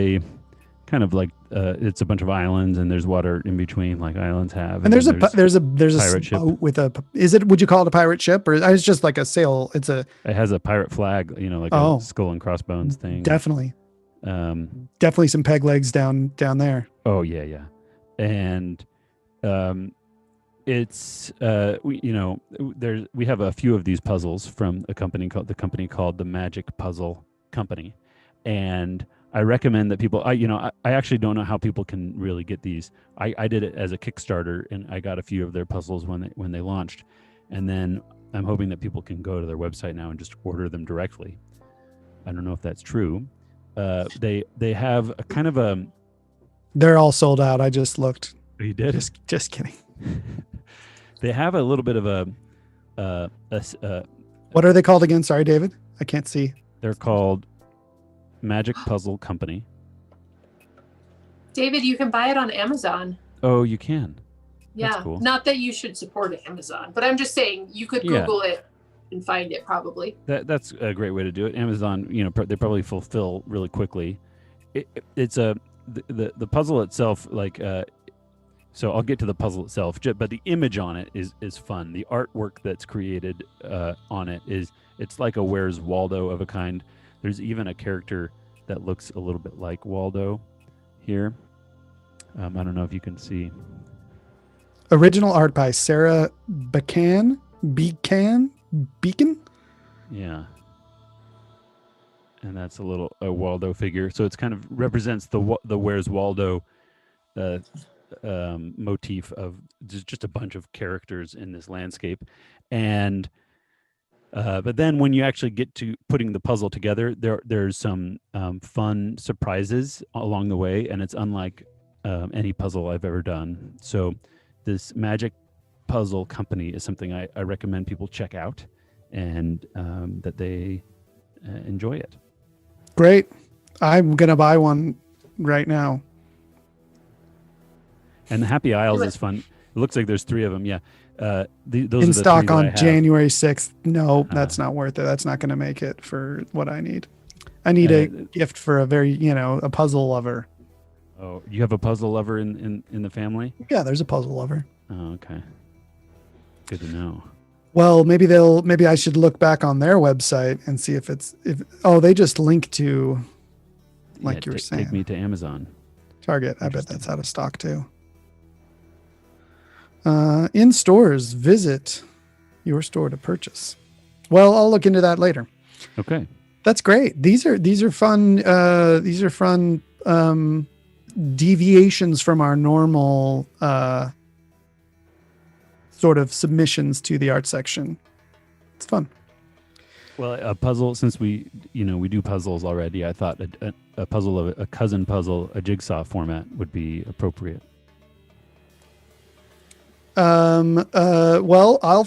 like it's a bunch of islands, and there's water in between, like islands have. And there's a pirate ship with a. Would you call it a pirate ship, or it's just like a sail? It has a pirate flag, like a skull and crossbones thing. Definitely. Definitely some peg legs down there. Oh yeah, and it's we have a few of these puzzles from a company called the Magic Puzzle Company, and I recommend that people. I actually don't know how people can really get these. I did it as a Kickstarter, and I got a few of their puzzles when they launched, and then I'm hoping that people can go to their website now and just order them directly. I don't know if that's true. They have a kind of a. They're all sold out. I just looked. Oh, you did? Just kidding. They have a little bit of a. What are they called again? Sorry, David. I can't see. They're called Magic Puzzle Company. David, you can buy it on Amazon. Oh, you can. Yeah. That's cool. Not that you should support Amazon, but I'm just saying you could Google it and find it probably. That's a great way to do it. Amazon, they probably fulfill really quickly. It's the puzzle itself, like so I'll get to the puzzle itself, but the image on it is fun. The artwork that's created on it it's like a Where's Waldo of a kind. There's even a character that looks a little bit like Waldo here. I don't know if you can see. Original art by Sarah Beacon. Yeah. And that's a Waldo figure. So it's kind of represents the Where's Waldo motif of just a bunch of characters in this landscape. And but then when you actually get to putting the puzzle together, there's some fun surprises along the way, and it's unlike any puzzle I've ever done. So this Magic Puzzle Company is something I recommend people check out, and that they enjoy it. Great. I'm going to buy one right now. And the Happy Isles is fun. It looks like there's 3 of them. Yeah. Those in are stock on January 6th. No, Uh-huh. That's not worth it. That's not going to make it for what I need. I need a gift for a very, a puzzle lover. Oh, you have a puzzle lover in the family? Yeah, there's a puzzle lover. Oh, okay. Good to know. Well, maybe I should look back on their website and see if they just link to, like you were saying. Take me to Amazon. Target. I bet that's out of stock too. In stores, visit your store to purchase. Well, I'll look into that later. Okay. That's great. These are fun. These are fun deviations from our normal sort of submissions to the art section. It's fun. Well, a puzzle, since we do puzzles already, I thought a puzzle of a cousin puzzle, a jigsaw format would be appropriate. Well, I'll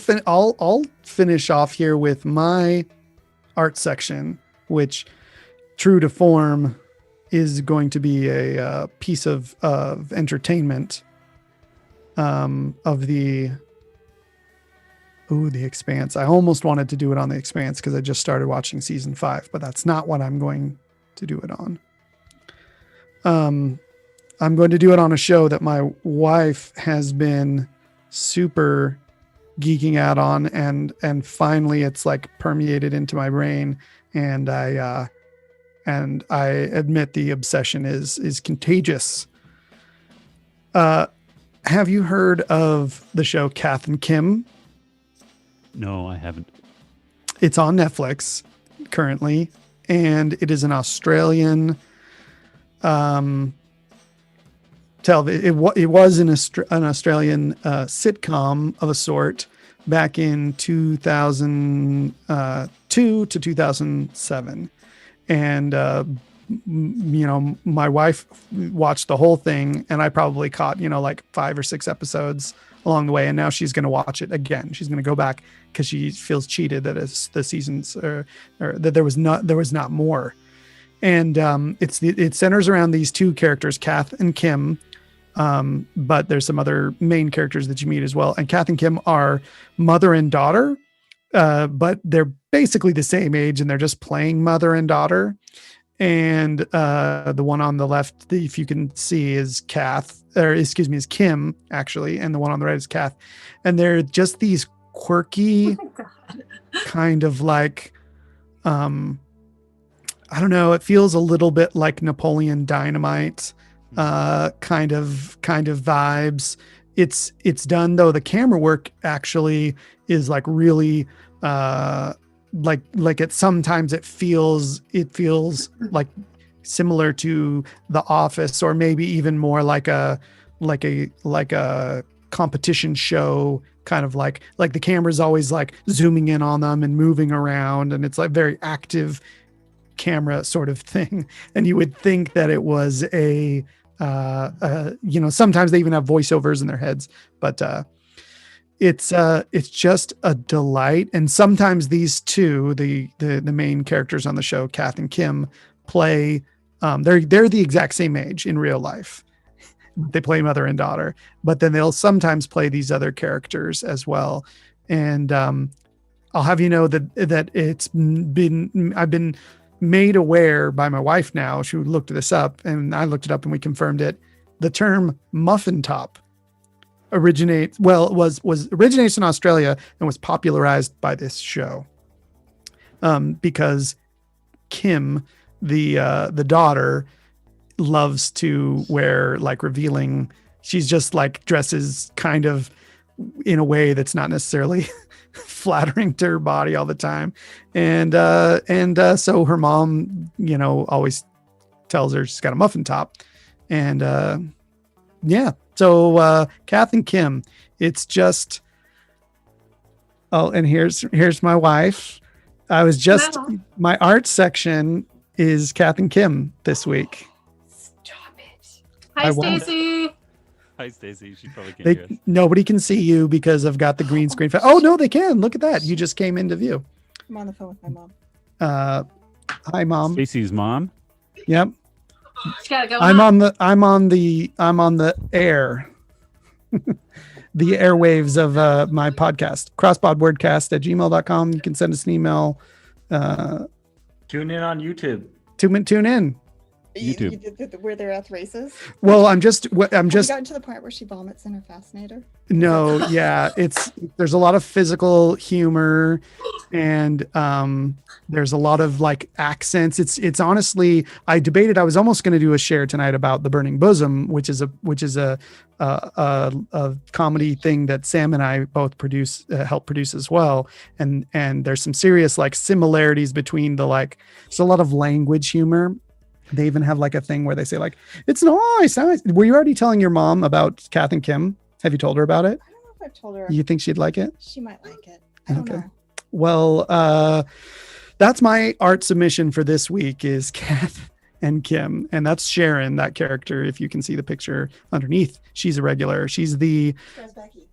finish off here with my art section, which, true to form, is going to be a piece of entertainment. Of the Expanse. I almost wanted to do it on the Expanse because I just started watching season 5, but that's not what I'm going to do it on. I'm going to do it on a show that my wife has been super geeking out on, and finally it's like permeated into my brain, and I admit the obsession is contagious. Have you heard of the show Kath and Kim? No, I haven't. It's on Netflix currently, and it is an Australian television. It was an Australian sitcom of a sort back in 2002 to 2007, and my wife watched the whole thing, and I probably caught like 5 or 6 episodes along the way, and now she's going to watch it again. She's going to go back because she feels cheated that the seasons or that there was not more. And it centers around these two characters, Kath and Kim, but there's some other main characters that you meet as well. And Kath and Kim are mother and daughter, but they're basically the same age, and they're just playing mother and daughter. And the one on the left, if you can see, is is Kim, actually, and the one on the right is Kath. And they're just these quirky, kind of like, I don't know, it feels a little bit like Napoleon Dynamite, kind of vibes. It's done, though, the camera work actually is like really like sometimes it feels like similar to The Office, or maybe even more like a competition show, kind of like the camera's always like zooming in on them and moving around, and it's like very active camera sort of thing. And you would think that it was sometimes they even have voiceovers in their heads, but it's just a delight. And sometimes these two, the main characters on the show, Kath and Kim, play they're the exact same age in real life. They play mother and daughter, but then they'll sometimes play these other characters as well. And I'll have you know that I've been made aware by my wife now. She looked this up, and I looked it up, and we confirmed it. The term muffin top originates in Australia and was popularized by this show, because Kim, the daughter, loves to wear like revealing. She's just like dresses kind of in a way that's not necessarily flattering to her body all the time, and so her mom, always tells her she's got a muffin top, and So Kath and Kim, it's just, and here's my wife. My art section is Kath and Kim this week. Stop it. Hi, Stacy. Hi, Stacy. She probably can't hear us. Nobody can see you because I've got the green screen. Oh, no, they can. Look at that. You just came into view. I'm on the phone with my mom. Hi, Mom. Stacy's mom? Yep. She gotta go. I'm on the air. The airwaves of my podcast, Crosspod Wordcast at gmail.com. You can send us an email. Tune in on YouTube. Tune in. YouTube. Where they're at races? Well, I'm just. Have you gotten to the point where she vomits in her fascinator? No, yeah, there's a lot of physical humor, and there's a lot of like accents. It's honestly, I debated. I was almost going to do a share tonight about The Burning Bosom, which is a comedy thing that Sam and I both help produce as well. And there's some serious like similarities between there's a lot of language humor. They even have like a thing where they say like, it's nice. Were you already telling your mom about Kath and Kim? Have you told her about it? I don't know if I've told her. You think she'd like it? She might like it. I don't know. Well, that's my art submission for this week is Kat and Kim, and that's Sharon, that character. If you can see the picture underneath, she's a regular. She's the Where's Becky?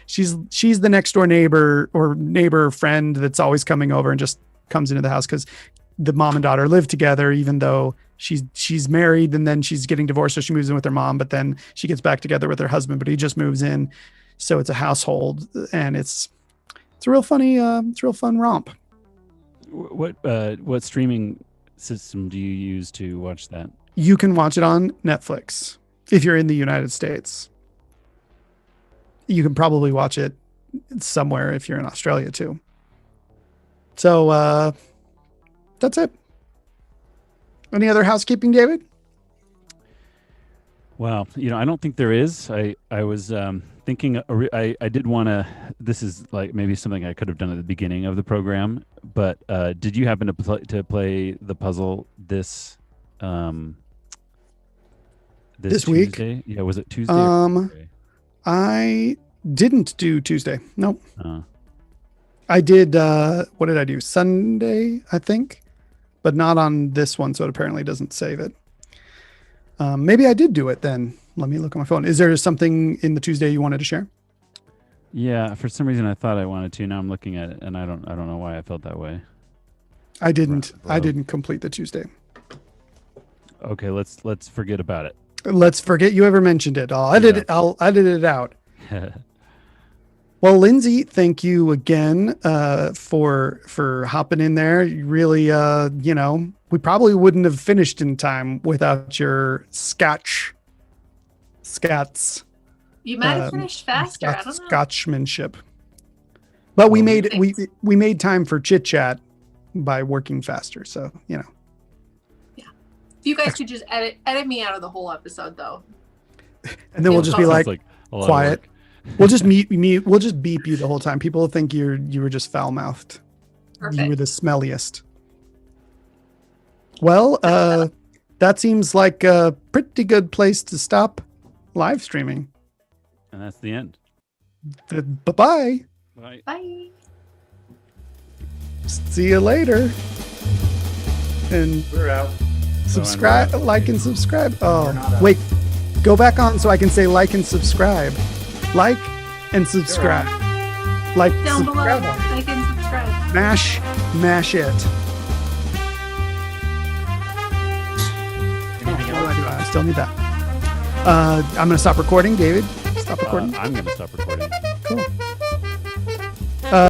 she's the next door neighbor or neighbor friend that's always coming over and just comes into the house because the mom and daughter live together, even though she's married and then she's getting divorced, so she moves in with her mom, but then she gets back together with her husband, but he just moves in, so it's a household, and it's a real funny, it's a real fun romp. What streaming system do you use to watch that? You can watch it on Netflix if you're in the United States. You can probably watch it somewhere if you're in Australia too. So that's it. Any other housekeeping, David? Well, I don't think there is. I was thinking, I did want to, this is like maybe something I could have done at the beginning of the program, but did you happen to play the puzzle this week? Tuesday? Yeah, was it Tuesday? Or Tuesday? I didn't do Tuesday. Nope. I did, what did I do? Sunday, I think, but not on this one, so it apparently doesn't save it. Maybe I did do it then. Let me look at my phone. Is there something in the Tuesday you wanted to share? Yeah, for some reason I thought I wanted to. Now I'm looking at it and I don't know why I felt that way. I didn't complete the Tuesday. Okay, let's forget about it. Let's forget you ever mentioned it. I'll edit it out. Well, Lindsay, thank you again for hopping in there. You really, we probably wouldn't have finished in time without your scats. You might have finished faster. I don't know. Scotchmanship. But we made time for chit chat by working faster. So, Yeah. If you guys could just edit me out of the whole episode, though. And then we'll just be like a lot of quiet. work. We'll just we'll just beep you the whole time. People will think you were just foul mouthed. Perfect. You were the smelliest. Well, that seems like a pretty good place to stop live streaming. And that's the end. Bye-bye. Bye. Bye. See you later. And We're out. subscribe, like and subscribe. We're not Oh, out. wait. Go back on so I can say like and subscribe. Like and subscribe. Like, Down below, subscribe. like and subscribe. Mash it. Anything What do else? I do? I still need that. I'm going to stop recording. David, stop recording. I'm going to stop recording.